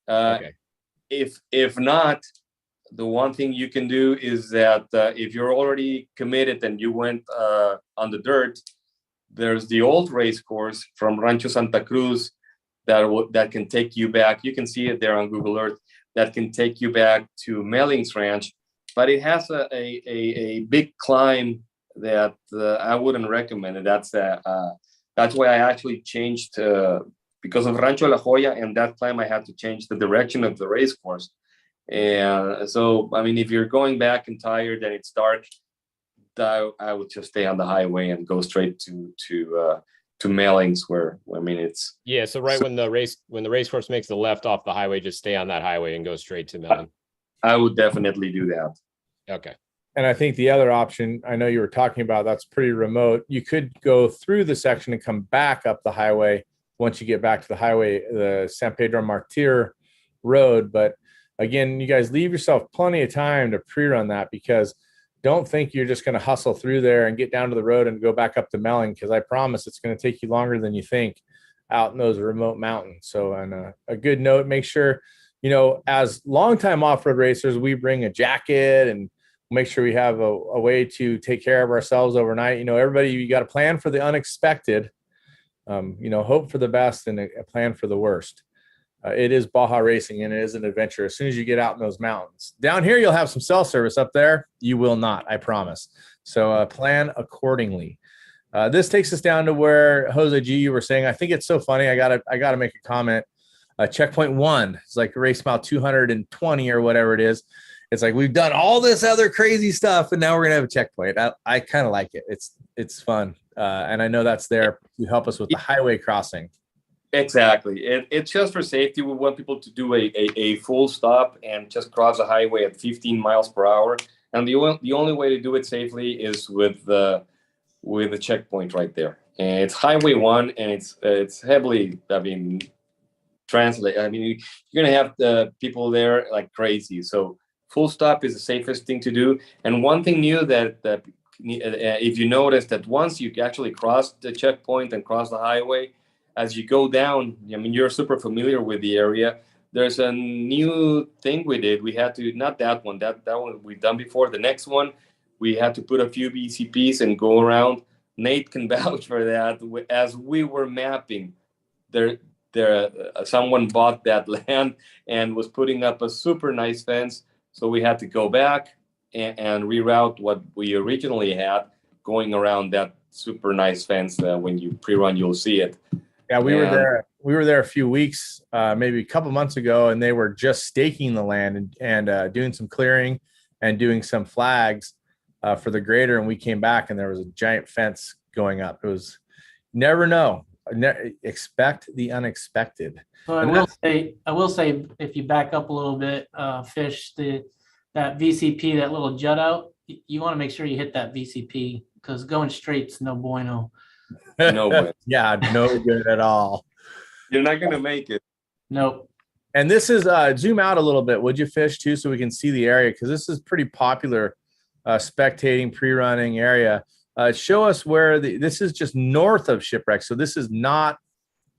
Okay.
If not, the one thing you can do is that if you're already committed and you went on the dirt, there's the old race course from Rancho Santa Cruz that can take you back. You can see it there on Google Earth. That can take you back to Mellings Ranch, but it has a big climb that I wouldn't recommend. That's why I actually changed because of Rancho La Jolla and that climb. I had to change the direction of the race course, and so I mean, if you're going back and tired and it's dark, I would just stay on the highway and go straight to Mellings, where I mean it's
So when the race course makes the left off the highway, just stay on that highway and go straight to Melling.
I would definitely do that.
Okay.
And I think the other option, I know you were talking about, that's pretty remote. You could go through the section and come back up the highway once you get back to the highway, the San Pedro Martir road. But again, you guys leave yourself plenty of time to pre-run that, because don't think you're just going to hustle through there and get down to the road and go back up to Melling, because I promise it's going to take you longer than you think out in those remote mountains. So on a good note, make sure, as longtime off-road racers, we bring a jacket and make sure we have a way to take care of ourselves overnight. Everybody, you got to plan for the unexpected, hope for the best and a plan for the worst. It is Baja racing and it is an adventure as soon as you get out in those mountains. Down here, you'll have some cell service. Up there, you will not, I promise. So plan accordingly. This takes us down to where Jose G, you were saying, I think it's so funny. I gotta make a comment. Checkpoint 1, it's like race mile 220 or whatever it is. It's like we've done all this other crazy stuff, and now we're gonna have a checkpoint. I kind of like it. It's fun, and I know that's there to help us with the highway crossing.
Exactly. It's just for safety. We want people to do a full stop and just cross the highway at 15 miles per hour. And the only way to do it safely is with the checkpoint right there. And it's Highway 1, and it's heavily, translate. I mean, you're gonna have the people there like crazy. So full stop is the safest thing to do. And one thing new that if you notice that once you actually cross the checkpoint and cross the highway, as you go down, I mean, you're super familiar with the area. There's a new thing we did. We had to, not that one, that one we've done before. The next one, we had to put a few BCPs and go around. Nate can vouch for that. As we were mapping, someone bought that land and was putting up a super nice fence. So we had to go back and reroute what we originally had, going around that super nice fence. When you pre-run, you'll see it.
Yeah, we were there. We were there a few weeks, maybe a couple months ago, and they were just staking the land and doing some clearing and doing some flags for the grader. And we came back, and there was a giant fence going up. It was never know. Expect the unexpected.
So I will say, if you back up a little bit, Fish, that VCP, that little jut out, you want to make sure you hit that VCP, because going straight's no bueno.
No way.
Yeah, no good at all.
You're not gonna make it.
Nope.
And this is zoom out a little bit, would you, Fish, too, so we can see the area, because this is pretty popular spectating pre-running area. Show us where this is just north of Shipwrecks. So this is not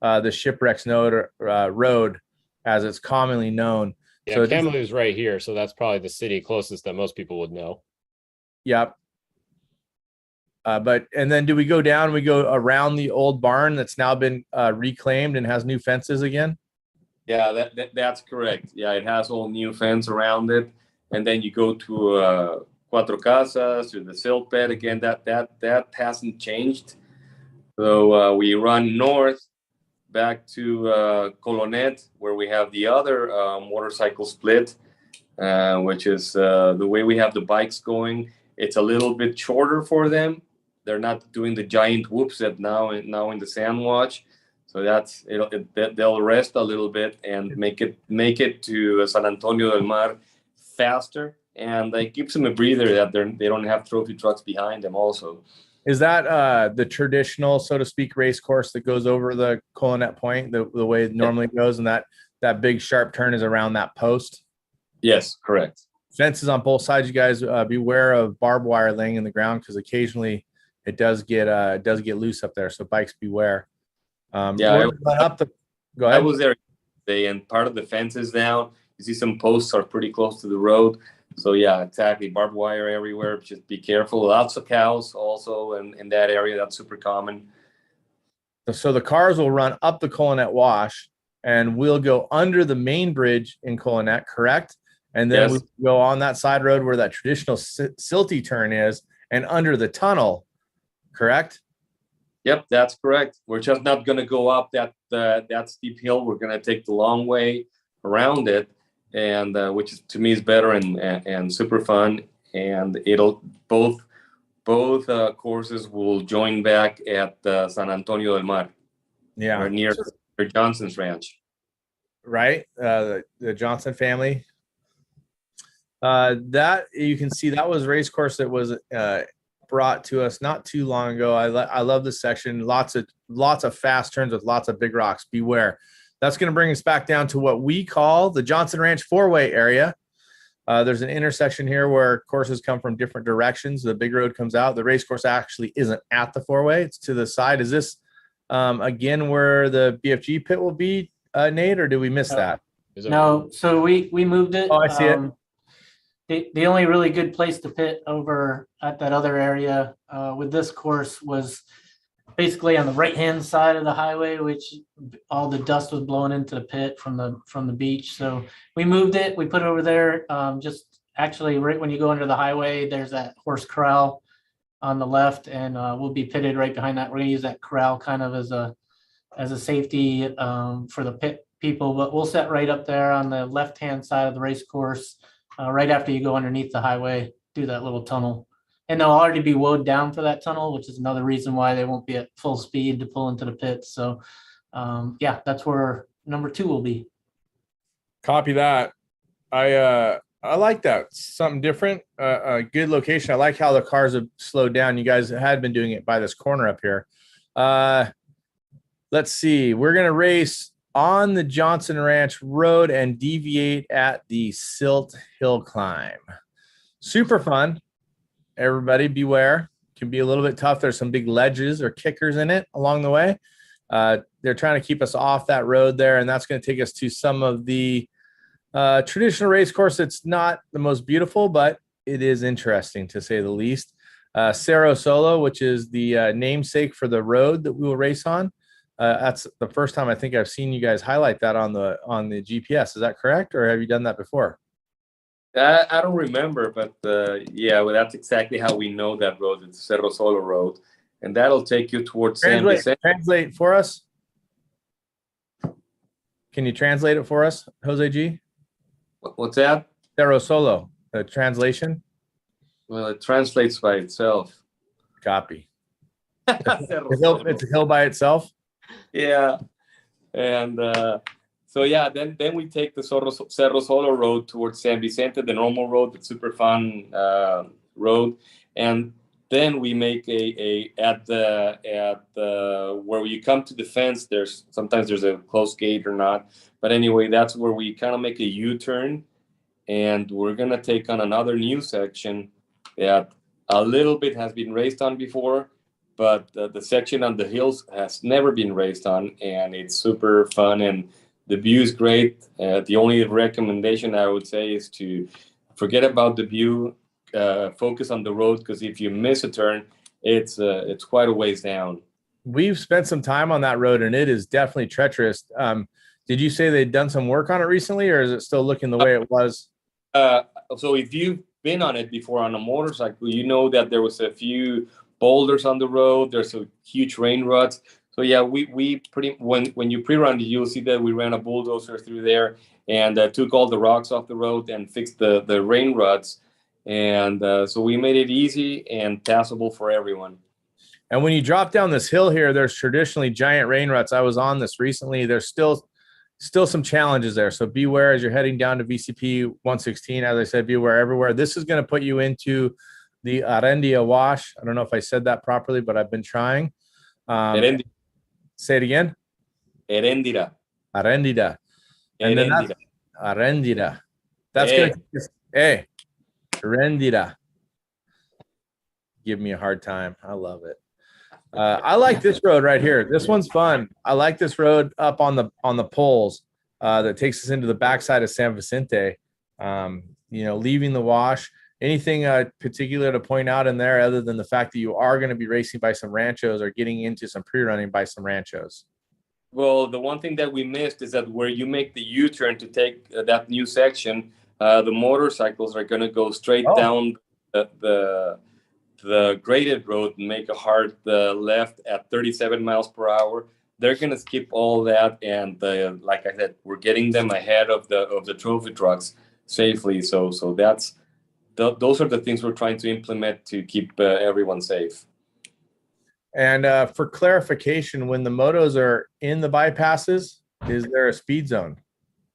the Shipwrecks road as it's commonly known.
Yeah,
so
Kamloops right here. So that's probably the city closest that most people would know.
Yep. And then do we go down? We go around the old barn that's now been reclaimed and has new fences again?
Yeah, that's correct. Yeah, it has all new fence around it. And then you go to Cuatro Casas, to the silt bed again. That hasn't changed. So we run north back to Colonet, where we have the other motorcycle split, which is the way we have the bikes going. It's a little bit shorter for them. They're not doing the giant whoops that now in the Sandwatch. So they'll rest a little bit and make it to San Antonio del Mar faster, and it gives them a breather that they don't have trophy trucks behind them also.
Is that the traditional, so to speak, race course that goes over the Colonet Point, the way it normally goes, and that big sharp turn is around that post?
Yes, correct.
Fences on both sides. You guys beware of barbed wire laying in the ground, because occasionally it does get loose up there. So bikes beware.
Go
ahead.
I was there today, and part of the fences down. You see some posts are pretty close to the road. So yeah, exactly. Barbed wire everywhere. Just be careful. Lots of cows also in that area. That's super common.
So the cars will run up the Colonet Wash, and we'll go under the main bridge in Colonet, correct? And then we go on that side road where that traditional silty turn is, and under the tunnel, correct?
Yep, that's correct. We're just not going to go up that steep hill. We're going to take the long way around it, and which is, to me, is better and super fun. And it'll both courses will join back at San Antonio del Mar.
Yeah,
or near Johnson's ranch.
Right, the Johnson family. That you can see that was a race course that was brought to us not too long ago. I love this section. Lots of fast turns with lots of big rocks. Beware. That's going to bring us back down to what we call the Johnson Ranch four-way area. There's an intersection here where courses come from different directions. The big road comes out. The race course actually isn't at the four-way. It's to the side. Is this again where the BFG pit will be, Nate, or did we miss that?
No, so we moved it.
Oh, I see it.
The only really good place to pit over at that other area with this course was basically on the right-hand side of the highway, which all the dust was blowing into the pit from the beach. So we moved it. We put it over there. Just actually right when you go under the highway, there's that horse corral on the left, and we'll be pitted right behind that. We're gonna use that corral kind of as a safety for the pit people, but we'll set right up there on the left-hand side of the race course. Right after you go underneath the highway, do that little tunnel. And they'll already be woed down for that tunnel, which is another reason why they won't be at full speed to pull into the pits. So, yeah, that's where number 2 will be.
Copy that. I like that. Something different, a good location. I like how the cars have slowed down. You guys had been doing it by this corner up here. Let's see. We're going to race on the Johnson Ranch Road and deviate at the Silt Hill Climb. Super fun. Everybody beware. Can be a little bit tough. There's some big ledges or kickers in it along the way. They're trying to keep us off that road there, and that's going to take us to some of the traditional race course. It's not the most beautiful, but it is interesting to say the least. Cerro Solo, which is the namesake for the road that we will race on. That's the first time I think I've seen you guys highlight that on the GPS. Is that correct, or have you done that before?
I don't remember, but yeah, well, that's exactly how we know that road. It's Cerro Solo Road, and that'll take you towards San Vicente.
Translate for us. Can you translate it for us, Jose G?
What's that?
Cerro Solo, the translation.
Well, it translates by itself.
Copy. It's a hill by itself.
Yeah, and so yeah, then we take the Cerro Solo Road towards San Vicente, the normal road, the super fun road, and then we make at the where you come to the fence. Sometimes there's a closed gate or not, but anyway, that's where we kind of make a U-turn, and we're gonna take on another new section that a little bit has been raced on before, but the section on the hills has never been raced on, and it's super fun, and the view is great. The only recommendation I would say is to forget about the view, focus on the road, because if you miss a turn, it's quite a ways down. We've spent some time on that road, and it is definitely treacherous. Did you say they'd done some work on it recently, or is it still looking the way it was? So if you've been on it before on a motorcycle, you know that there was a few boulders on the road. There's a huge rain ruts. So yeah, we when you pre-run, you'll see that we ran a bulldozer through there and took all the rocks off the road and fixed the rain ruts. And so we made it easy and passable for everyone. And when you drop down this hill here, there's traditionally giant rain ruts. I was on this recently. There's still some challenges there. So beware as you're heading down to VCP 116. As I said, beware everywhere. This is going to put you into the Arendia Wash. I don't know if I said that properly, but I've been trying. Say it again. Arendira. And then that's Arendira. That's going to Arendira. Give me a hard time. I love it. I like this road right here. This one's fun. I like this road up on the poles that takes us into the backside of San Vicente. Leaving the wash. Anything particular to point out in there other than the fact that you are going to be racing by some ranchos or getting into some pre-running by some ranchos? Well, the one thing that we missed is that where you make the U-turn to take that new section, the motorcycles are going to go straight down the graded road and make a hard left at 37 miles per hour. They're going to skip all that, and like I said, we're getting them ahead of the trophy trucks safely. So that's those are the things we're trying to implement to keep everyone safe. And for clarification, when the motos are in the bypasses, is there a speed zone?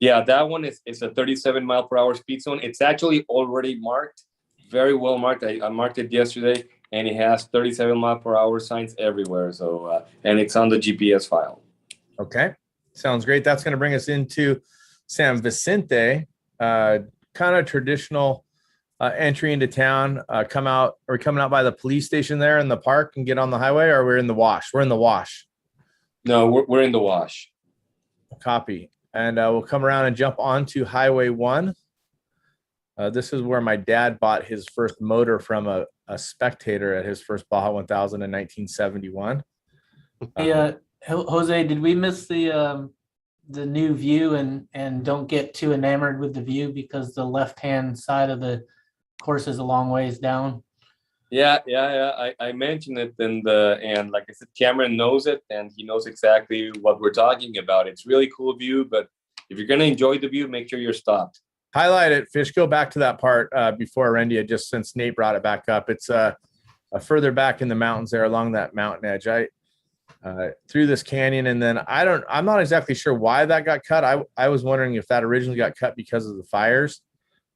Yeah, that one is a 37 mile per hour speed zone. It's actually already marked, very well marked. I marked it yesterday, and it has 37 mile per hour signs everywhere. So, and it's on the GPS file. Okay, sounds great. That's going to bring us into San Vicente, kind of traditional entry into town. Are we coming out by the police station there in the park and get on the highway, or we're in the wash? We're in the wash. No, we're in the wash. Copy. And we'll come around and jump onto Highway 1. This is where my dad bought his first motor from a spectator at his first Baja 1000 in 1971.
Hey, Jose, did we miss the new view and don't get too enamored with the view because the left-hand side of the course is a long ways down? Yeah. I mentioned it, and like I said, Cameron knows it, and he knows exactly what we're talking about. It's really cool view, but if you're going to enjoy the view, make sure you're stopped. Highlight it, Fish. Go back to that part before Arendia, just since Nate brought it back up. It's further back in the mountains there along that mountain edge. Through this canyon, and then I'm not exactly sure why that got cut. I was wondering if that originally got cut because of the fires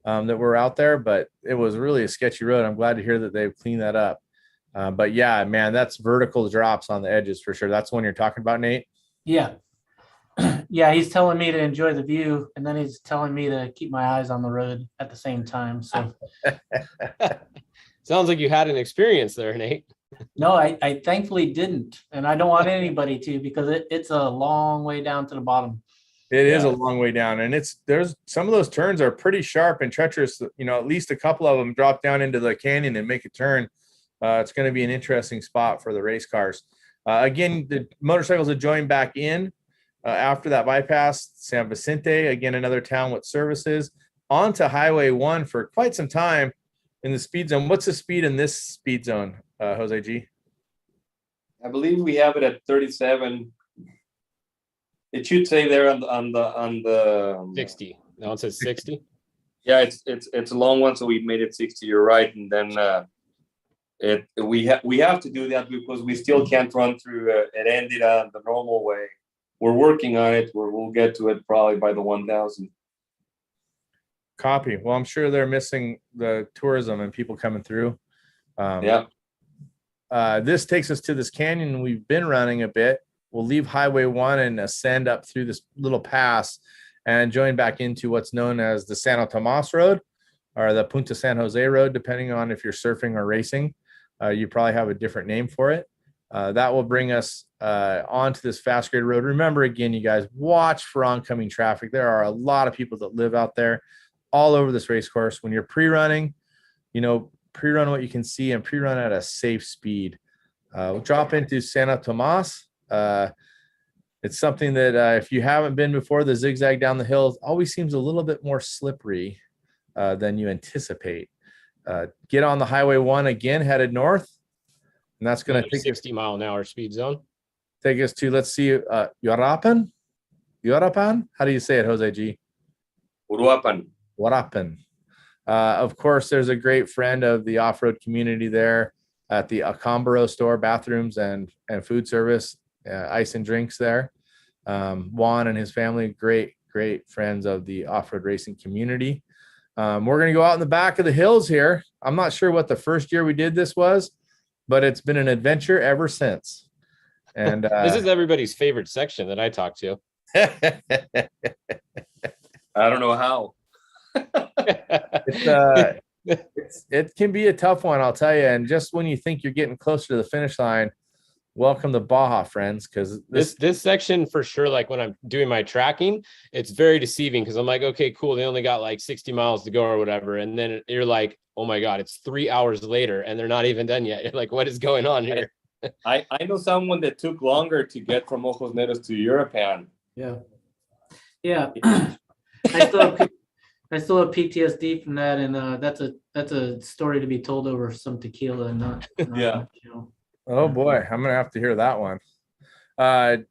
that were out there, but it was really a sketchy road. I'm glad to hear that they've cleaned that up. But yeah, man, that's vertical drops on the edges for sure. That's the one you're talking about, Nate? Yeah. Yeah, he's telling me to enjoy the view, and then he's telling me to keep my eyes on the road at the same time. So
Sounds like you had an experience there, Nate.
no, I thankfully didn't, and I don't want anybody to, because it's a long way down to the bottom.
It is a long way down, and there's some of those turns are pretty sharp and treacherous. At least a couple of them drop down into the canyon and make a turn. It's going to be an interesting spot for the race cars. Again, the motorcycles that join back in after that bypass, San Vicente, again, another town with services, onto Highway 1 for quite some time in the speed zone. What's the speed in this speed zone, Jose G?
I believe we have it at 37. It should say there on the
60. No, it says 60.
Yeah, it's a long one, so we made it 60. You're right, and then we have to do that because we still can't run through Erendira the normal way. We're working on it. We'll get to it probably by the 1,000.
Copy. Well, I'm sure they're missing the tourism and people coming through. This takes us to this canyon we've been running a bit. We'll leave Highway 1 and ascend up through this little pass and join back into what's known as the Santo Tomas Road or the Punta San Jose Road, depending on if you're surfing or racing. You probably have a different name for it. That will bring us onto this fast grade road. Remember, again, you guys, watch for oncoming traffic. There are a lot of people that live out there all over this race course. When you're pre-running, pre-run what you can see and pre-run at a safe speed. We'll drop into Santo Tomas. It's something that if you haven't been before, the zigzag down the hill always seems a little bit more slippery than you anticipate. Get on the Highway 1 again, headed north. And that's going to take
60-mile-an-hour speed zone.
Take us to, let's see, Uruapan? How do you say it, Jose G? Uruapan. Of course, there's a great friend of the off-road community there at the Acambaro store, bathrooms and food service, ice and drinks there. Juan and his family, great friends of the off-road racing community. We're going to go out in the back of the hills here. I'm not sure what the first year we did this was, but it's been an adventure ever since. And
this is everybody's favorite section that I talk to.
I don't know how.
It can be a tough one, I'll tell you. And just when you think you're getting closer to the finish line, welcome to Baja, friends, because
this section for sure, like when I'm doing my tracking, it's very deceiving because I'm like, okay, cool, they only got like 60 miles to go or whatever, and then you're like, oh my god, it's 3 hours later and they're not even done yet. You're like, what is going on here?
I know someone that took longer to get from Ojos Negros to Uruapan.
Yeah. I still have PTSD from that, and that's a story to be told over some tequila and not
Oh boy, I'm gonna have to hear that one. Out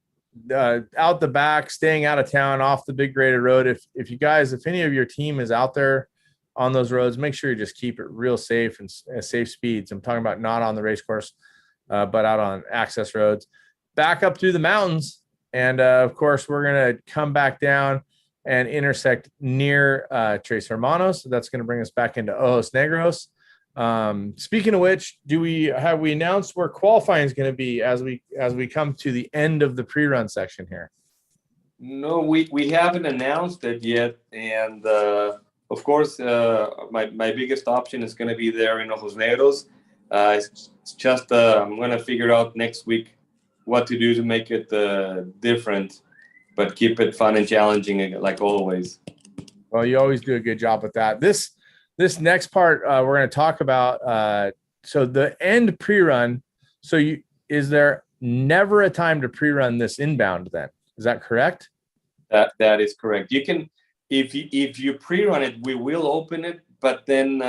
the back, staying out of town, off the big graded road. If any of your team is out there on those roads, make sure you just keep it real safe and safe speeds. I'm talking about not on the race course, but out on access roads. Back up through the mountains, and of course, we're gonna come back down and intersect near Tres Hermanos. So that's gonna bring us back into Ojos Negros. Speaking of which, have we announced where qualifying is going to be as we come to the end of the pre-run section here?
No, we haven't announced it yet, and of course, my biggest option is going to be there in Ojos Negros. It's just I'm going to figure out next week what to do to make it different, but keep it fun and challenging like always.
Well, you always do a good job with that. This next part we're going to talk about. So the end pre-run. So is there never a time to pre-run this inbound? Then is that correct?
That is correct. You can, if you pre-run it, we will open it, but then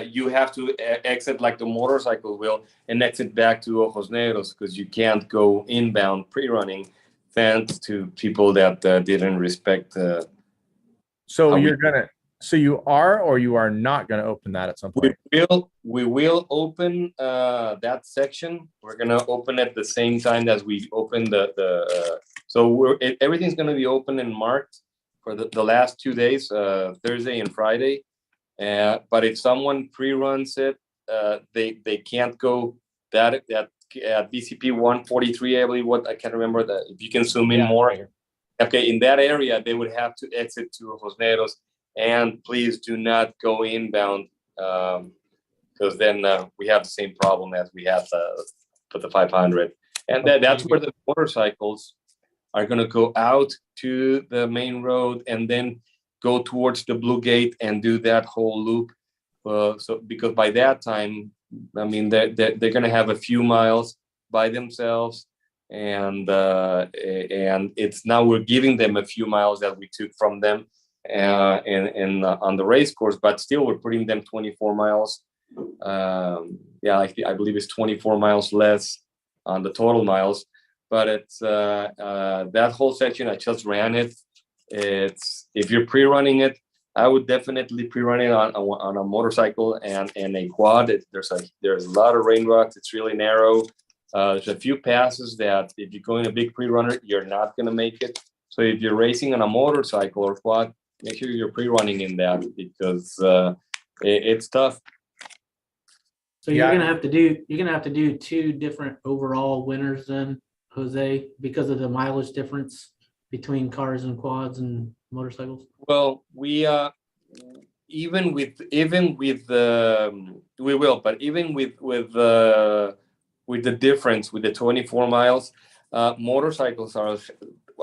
you have to exit like the motorcycle will and exit back to Ojos Negros because you can't go inbound pre-running, thanks to people that didn't respect.
So you are or you are not going to open that at some point?
We will open that section. We're going to open at the same time as we open so everything's going to be open and marked for the last 2 days, Thursday and Friday. But if someone pre-runs it, they can't go that BCP 143, I believe. I can't remember that. If you can zoom in more. Okay, in that area, they would have to exit to Josneros, and please do not go inbound, because then we have the same problem as we had for the 500. And that's where the motorcycles are going to go out to the main road and then go towards the Blue Gate and do that whole loop. So because by that time, I mean, they're going to have a few miles by themselves. And it's now we're giving them a few miles that we took from them on the race course, but still we're putting them 24 miles. I believe it's 24 miles less on the total miles, but it's that whole section. I just ran it. It's, if you're pre-running it, I would definitely pre-run it on a motorcycle and a quad. There's a lot of rain rocks. It's really narrow. There's a few passes that if you're going a big pre-runner, you're not going to make it. So if you're racing on a motorcycle or quad, make sure you're pre-running in that, because it's tough.
So you're gonna have to do two different overall winners then, Jose, because of the mileage difference between cars and quads and motorcycles.
Well, we even with we will, but even with the difference with the 24 miles, motorcycles are,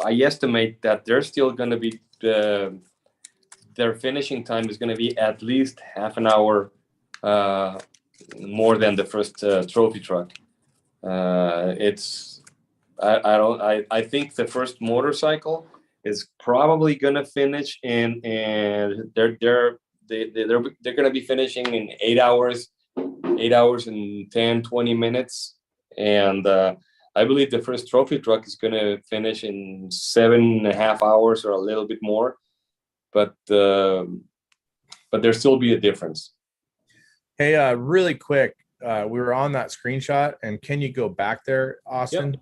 I estimate that they're still going to be their finishing time is going to be at least half an hour more than the first trophy truck. I think the first motorcycle is probably going to finish and they're going to be finishing in 8 hours and 10-20 minutes, and I believe the first trophy truck is going to finish in 7.5 hours or a little bit more, but there still be a difference.
Hey, really quick, we were on that screenshot, and can you go back there, Austin?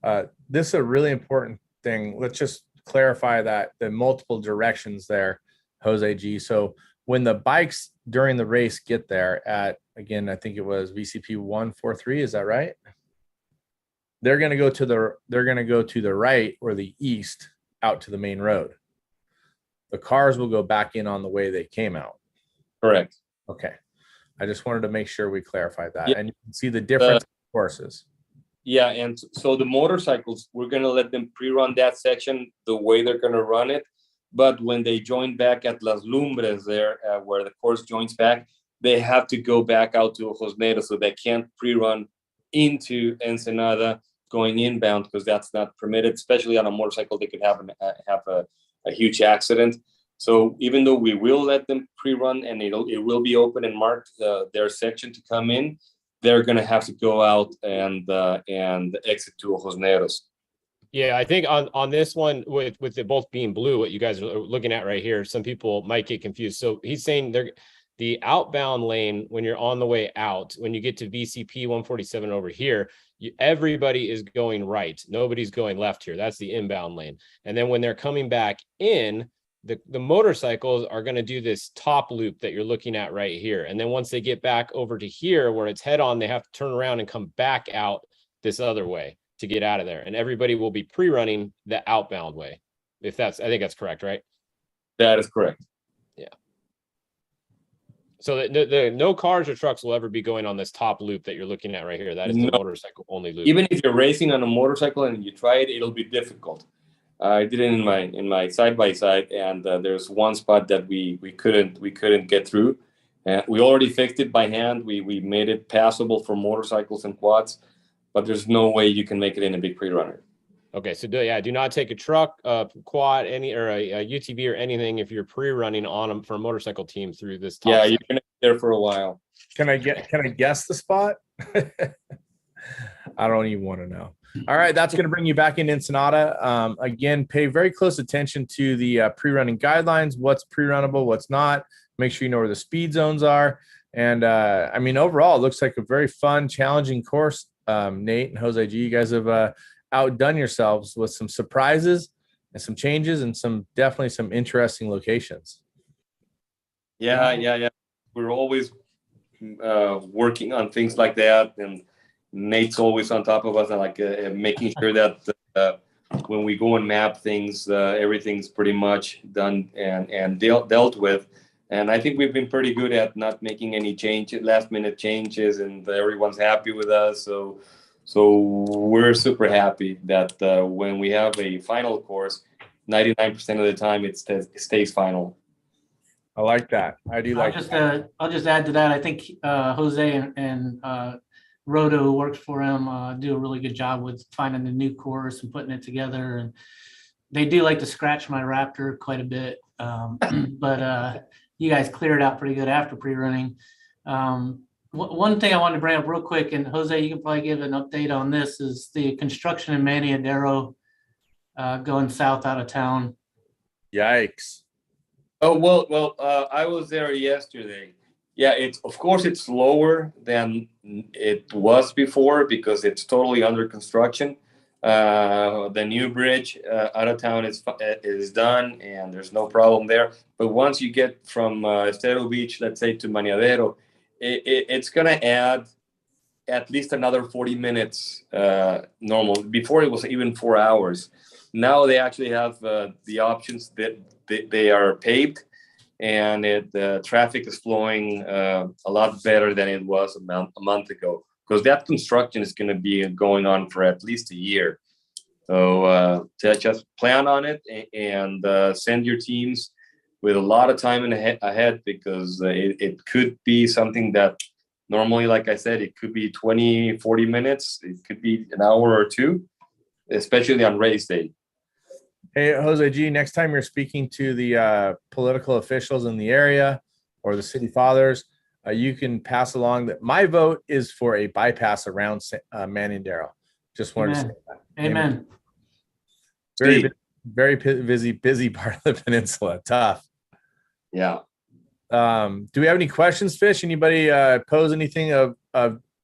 Yep. This is a really important thing. Let's just clarify that the multiple directions there, Jose G. So when the bikes during the race get there at, again, I think it was VCP 143, is that right? They're going to go to the right or the east out to the main road. The cars will go back in on the way they came out.
Correct.
Okay. I just wanted to make sure we clarified that.
Yeah.
And you can see the difference in courses.
Yeah, and so the motorcycles, we're going to let them pre-run that section the way they're going to run it. But when they join back at Las Lumbres there, where the course joins back, they have to go back out to Josneros, so they can't pre-run into Ensenada going inbound, because that's not permitted, especially on a motorcycle. They could have a huge accident. So even though we will let them pre-run and it will be open and marked their section to come in, they're going to have to go out and exit to Josneros.
Yeah, I think on this one, with it both being blue, what you guys are looking at right here, some people might get confused. So he's saying the outbound lane, when you're on the way out, when you get to VCP 147 over here, everybody is going right. Nobody's going left here. That's the inbound lane. And then when they're coming back in, the motorcycles are going to do this top loop that you're looking at right here. And then once they get back over to here where it's head on, they have to turn around and come back out this other way to get out of there. And everybody will be pre-running the outbound way. I think that's correct, right?
That is correct.
Yeah. So the no cars or trucks will ever be going on this top loop that you're looking at right here. That is the motorcycle only loop.
Even if you're racing on a motorcycle and you try it, it'll be difficult. I did it in my side-by-side, and there's one spot that we couldn't get through. We already fixed it by hand. We made it passable for motorcycles and quads, but there's no way you can make it in a big pre-runner.
Okay, so do not take a truck, a quad, a UTV or anything if you're pre-running on them for a motorcycle team through this.
Yeah, you're gonna be there for a while.
Can I guess the spot? I don't even want to know. All right, that's going to bring you back in Ensenada. Again, pay very close attention to the pre-running guidelines, what's pre-runnable, what's not. Make sure you know where the speed zones are. And I mean, overall, it looks like a very fun, challenging course. Nate and Jose G, you guys have outdone yourselves with some surprises and some changes and definitely some interesting locations.
Yeah. We're always working on things like that, and Nate's always on top of us and making sure that when we go and map things, everything's pretty much done and dealt with. And I think we've been pretty good at not making any last minute changes, and everyone's happy with us. So we're super happy that when we have a final course, 99% of the time it stays final.
I like that. I do like that.
I'll just add to that. I think Jose and Roto, who works for him, do a really good job with finding the new course and putting it together. And they do like to scratch my Raptor quite a bit, but you guys cleared out pretty good after pre-running. One thing I wanted to bring up real quick, and Jose, you can probably give an update on this, is the construction in Maniadero going south out of town.
Yikes.
Oh, well, I was there yesterday. Yeah, of course it's lower than it was before because it's totally under construction. The new bridge out of town is done, and there's no problem there. But once you get from Estero Beach, let's say, to Maniadero, it's going to add at least another 40 minutes normal. Before it was even 4 hours. Now they actually have the options that they are paved, and traffic is flowing a lot better than it was a month ago, because that construction is going to be going on for at least a year. So just plan on it and send your teams with a lot of time ahead, because it could be something that normally, like I said, it could be 20, 40 minutes. It could be an hour or two, especially on race day.
Hey, Jose G, next time you're speaking to the political officials in the area or the city fathers, you can pass along that my vote is for a bypass around Maniadero. Just wanted to say that.
Amen.
Very busy part of the peninsula. Tough.
Yeah.
Do we have any questions, Fish? Anybody pose anything of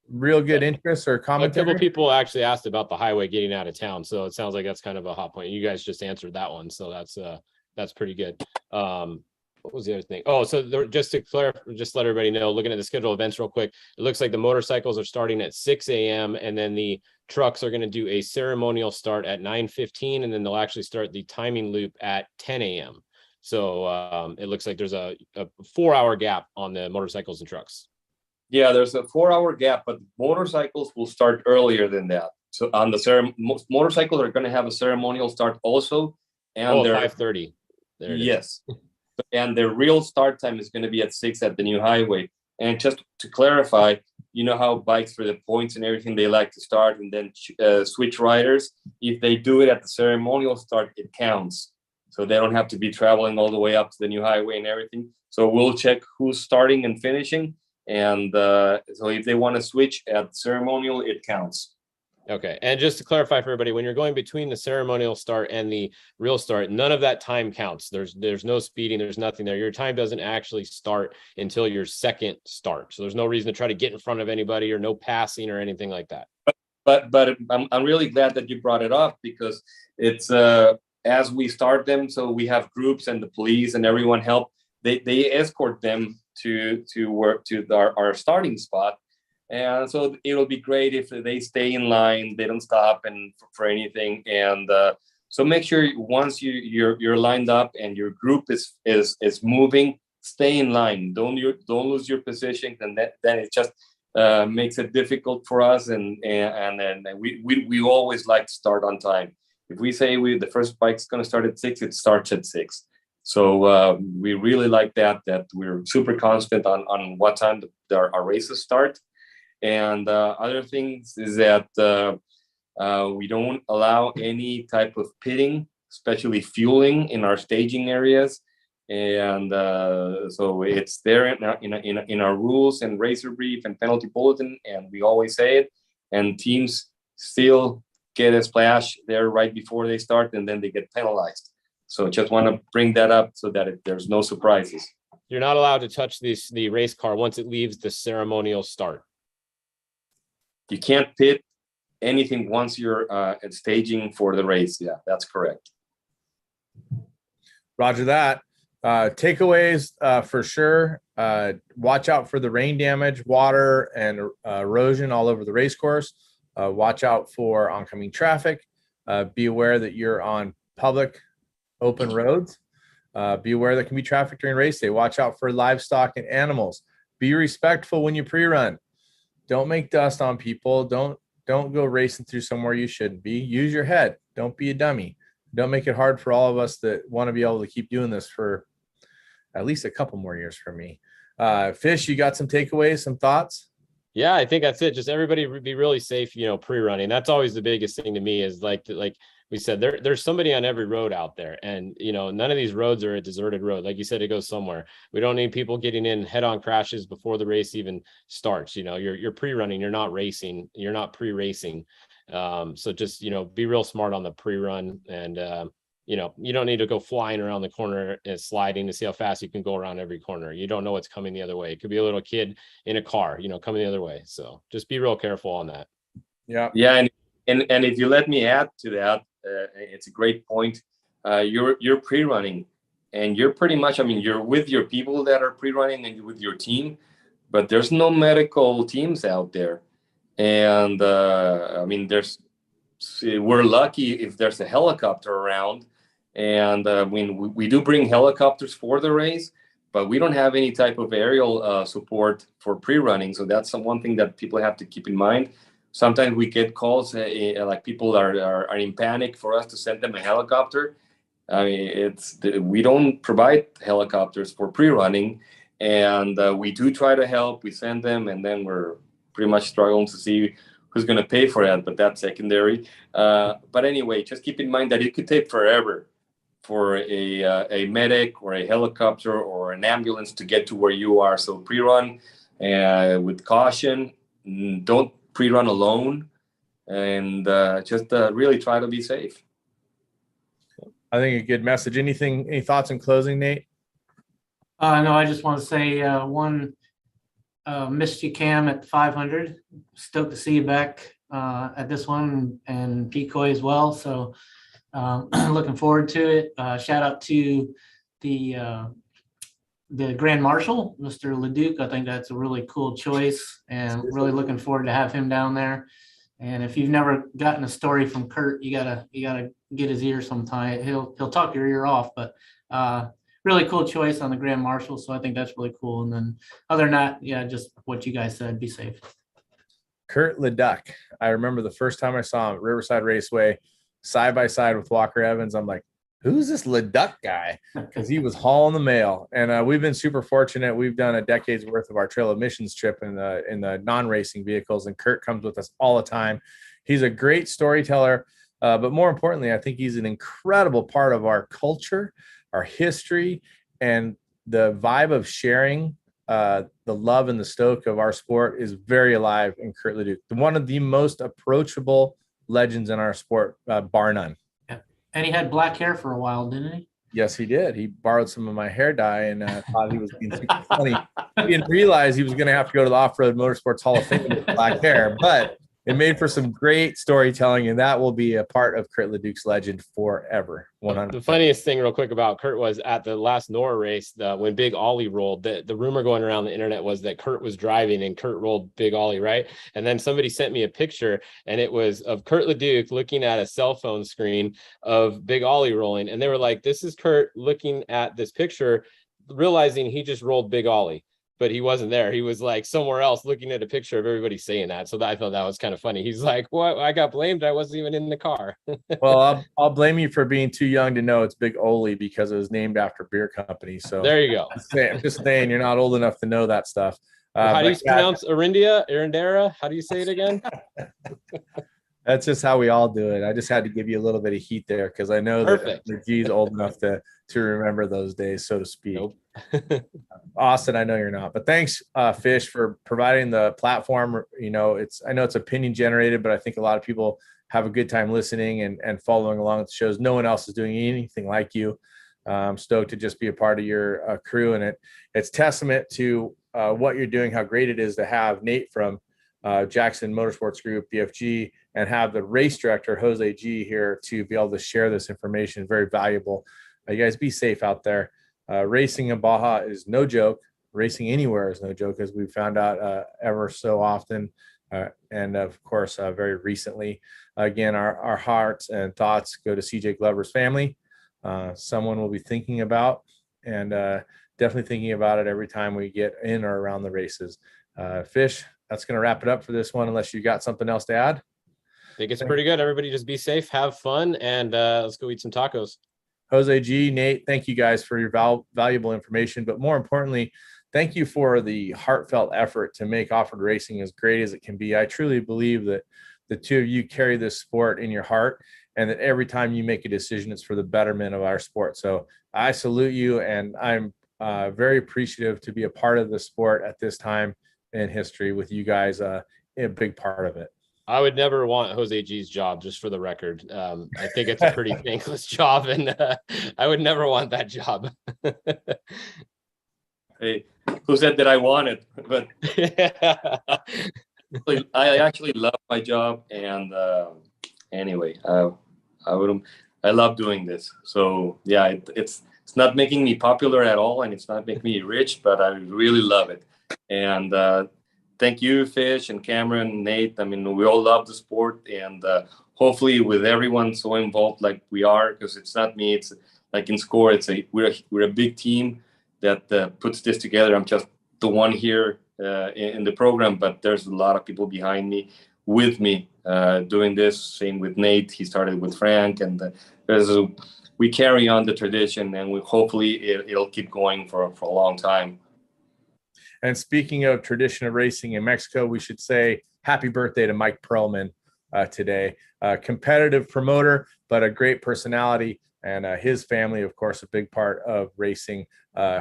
real good interest or
A
commentary?
couple people actually asked about the highway getting out of town, so it sounds like that's kind of a hot point. You guys just answered that one, so that's pretty good. What was the other thing? Oh, so just to clarify, just let everybody know, looking at the schedule of events real quick, it looks like the motorcycles are starting at 6 a.m. and then the trucks are going to do a ceremonial start at 9:15, and then they'll actually start the timing loop at 10 a.m. So it looks like there's a 4-hour gap on the motorcycles and trucks.
Yeah, there's a 4-hour gap, but motorcycles will start earlier than that. So on the motorcycles are going to have a ceremonial start also, and
5:30. There it is.
Yes, and their real start time is going to be at 6 at the new highway. And just to clarify, you know how bikes for the points and everything, they like to start and then switch riders. If they do it at the ceremonial start, it counts. So they don't have to be traveling all the way up to the new highway and everything. So we'll check who's starting and finishing. And so if they want to switch at ceremonial, it counts.
Okay. And just to clarify for everybody, when you're going between the ceremonial start and the real start, none of that time counts. There's no speeding. There's nothing there. Your time doesn't actually start until your second start. So there's no reason to try to get in front of anybody, or no passing or anything like that.
But I'm really glad that you brought it up, because it's as we start them. So we have groups and the police and everyone help. They escort them to work to our starting spot. And so it'll be great if they stay in line, they don't stop and for anything. And so make sure once you're lined up and your group is moving, stay in line. Don't lose your position, and then it just makes it difficult for us. And we always like to start on time. If we say the first bike's going to start at 6, it starts at 6. So we really like that we're super constant on what time our races start. And other things is that we don't allow any type of pitting, especially fueling, in our staging areas. And so it's there in our rules and racer brief and penalty bulletin, and we always say it. And teams still get a splash there right before they start, and then they get penalized. So just want to bring that up so that there's no surprises.
You're not allowed to touch the race car once it leaves the ceremonial start.
You can't pit anything once you're staging for the race. Yeah, that's correct.
Roger that. Takeaways for sure. Watch out for the rain damage, water, and erosion all over the race course. Watch out for oncoming traffic. Be aware that you're on public open roads. Be aware that can be traffic during race day. Watch out for livestock and animals. Be respectful when you pre-run. Don't make dust on people. Don't go racing through somewhere you shouldn't be. Use your head. Don't be a dummy. Don't make it hard for all of us that want to be able to keep doing this for at least a couple more years for me. Fish, you got some takeaways, some thoughts?
Yeah, I think that's it. Just everybody be really safe, pre-running. That's always the biggest thing to me is like we said, there's somebody on every road out there, and none of these roads are a deserted road. Like you said, it goes somewhere. We don't need people getting in head-on crashes before the race even starts. You're pre-running, you're not racing, you're not pre-racing. So just be real smart on the pre-run, and you don't need to go flying around the corner and sliding to see how fast you can go around every corner. You don't know what's coming the other way. It could be a little kid in a car, coming the other way. So just be real careful on that.
Yeah, and if you let me add to that, it's a great point. You're pre-running, and you're pretty much, you're with your people that are pre-running and with your team, but there's no medical teams out there. And we're lucky if there's a helicopter around. And we do bring helicopters for the race, but we don't have any type of aerial support for pre-running. So that's one thing that people have to keep in mind. Sometimes we get calls like people are in panic for us to send them a helicopter. We don't provide helicopters for pre-running, and we do try to help. We send them, and then we're pretty much struggling to see who's going to pay for that, but that's secondary. But anyway, just keep in mind that it could take forever for a medic or a helicopter or an ambulance to get to where you are. So pre-run with caution. Don't pre-run alone, and just really try to be safe.
I think a good message. Any thoughts in closing, Nate?
No, I just want to say missed you, Cam, at 500. Stoked to see you back at this one, and Decoy as well. So looking forward to it. Shout out to the Grand Marshal, Mr. LeDuc. I think that's a really cool choice, and really looking forward to have him down there. And if you've never gotten a story from Kurt, you gotta get his ear sometime. He'll talk your ear off, but really cool choice on the Grand Marshal. So I think that's really cool. And then other than that, yeah, just what you guys said, be safe.
Kurt LeDuc. I remember the first time I saw him at Riverside Raceway, side by side with Walker Evans. I'm like, who's this LeDuc guy? Because he was hauling the mail. And we've been super fortunate. We've done a decade's worth of our trail of missions trip in the non-racing vehicles, and Kurt comes with us all the time. He's a great storyteller, but more importantly, I think he's an incredible part of our culture, our history, and the vibe of sharing the love and the stoke of our sport is very alive in Kurt LeDuc, one of the most approachable legends in our sport, bar none.
And he had black hair for a while, didn't he?
Yes, he did. He borrowed some of my hair dye and thought he was being super funny. He didn't realize he was going to have to go to the Off-Road Motorsports Hall of Fame with black hair, but it made for some great storytelling, and that will be a part of Kurt LeDuc's legend forever. 100%.
The funniest thing real quick about Kurt was at the last NORA race, when Big Ollie rolled, the rumor going around the internet was that Kurt was driving and Kurt rolled Big Ollie, right? And then somebody sent me a picture, and it was of Kurt LeDuc looking at a cell phone screen of Big Ollie rolling. And they were like, this is Kurt looking at this picture, realizing he just rolled Big Ollie. But he wasn't there. He was like somewhere else looking at a picture of everybody saying that. So I thought that was kind of funny. He's like, what? I got blamed. I wasn't even in the car.
Well, I'll blame you for being too young to know it's Big Oli because it was named after a beer company. So
there you go.
I'm just saying you're not old enough to know that stuff.
How do you pronounce Arendera? How do you say it again?
That's just how we all do it. I just had to give you a little bit of heat there because I know that the G's old enough to remember those days, so to speak.
Nope.
Austin, I know you're not, but thanks, Fish, for providing the platform. I know it's opinion generated, but I think a lot of people have a good time listening and following along with the shows. No one else is doing anything like you. I'm stoked to just be a part of your crew, and it's testament to what you're doing, how great it is to have Nate from Jackson Motorsports Group, BFG, and have the race director, Jose G, here to be able to share this information. Very valuable. You guys be safe out there. Racing in Baja is no joke. Racing anywhere is no joke, as we found out ever so often. And of course, very recently, again, our hearts and thoughts go to CJ Glover's family. Someone we'll be thinking about, and definitely thinking about it every time we get in or around the races. Fish, that's going to wrap it up for this one, unless you got something else to add.
I think it's pretty good. Everybody just be safe, have fun, and let's go eat some tacos.
Jose G, Nate, thank you guys for your valuable information, but more importantly, thank you for the heartfelt effort to make off-road racing as great as it can be. I truly believe that the two of you carry this sport in your heart, and that every time you make a decision, it's for the betterment of our sport. So I salute you, and I'm very appreciative to be a part of the sport at this time in history with you guys, a big part of it.
I would never want Jose G's job, just for the record. I think it's a pretty thankless job, and I would never want that job.
Hey, who said that I want it? But I actually love my job, and anyway, I love doing this. So yeah, it's not making me popular at all, and it's not making me rich, but I really love it. And thank you, Fish and Cameron, Nate. I mean, we all love the sport, and hopefully with everyone so involved like we are, because it's not me, it's like in SCORE, we're a big team that puts this together. I'm just the one here in the program, but there's a lot of people behind me, with me, doing this. Same with Nate. He started with Frank, and we carry on the tradition, and hopefully it'll keep going for a long time.
And speaking of tradition of racing in Mexico, we should say happy birthday to Mike Perlman today. Competitive promoter, but a great personality, and his family, of course, a big part of racing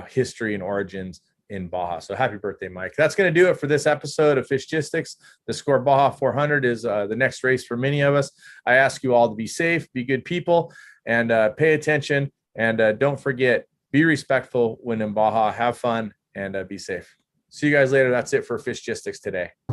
history and origins in Baja. So happy birthday, Mike. That's going to do it for this episode of Fishgistics. The SCORE Baja 400 is the next race for many of us. I ask you all to be safe, be good people, and pay attention. And don't forget, be respectful when in Baja. Have fun and be safe. See you guys later. That's it for Fishgistics today.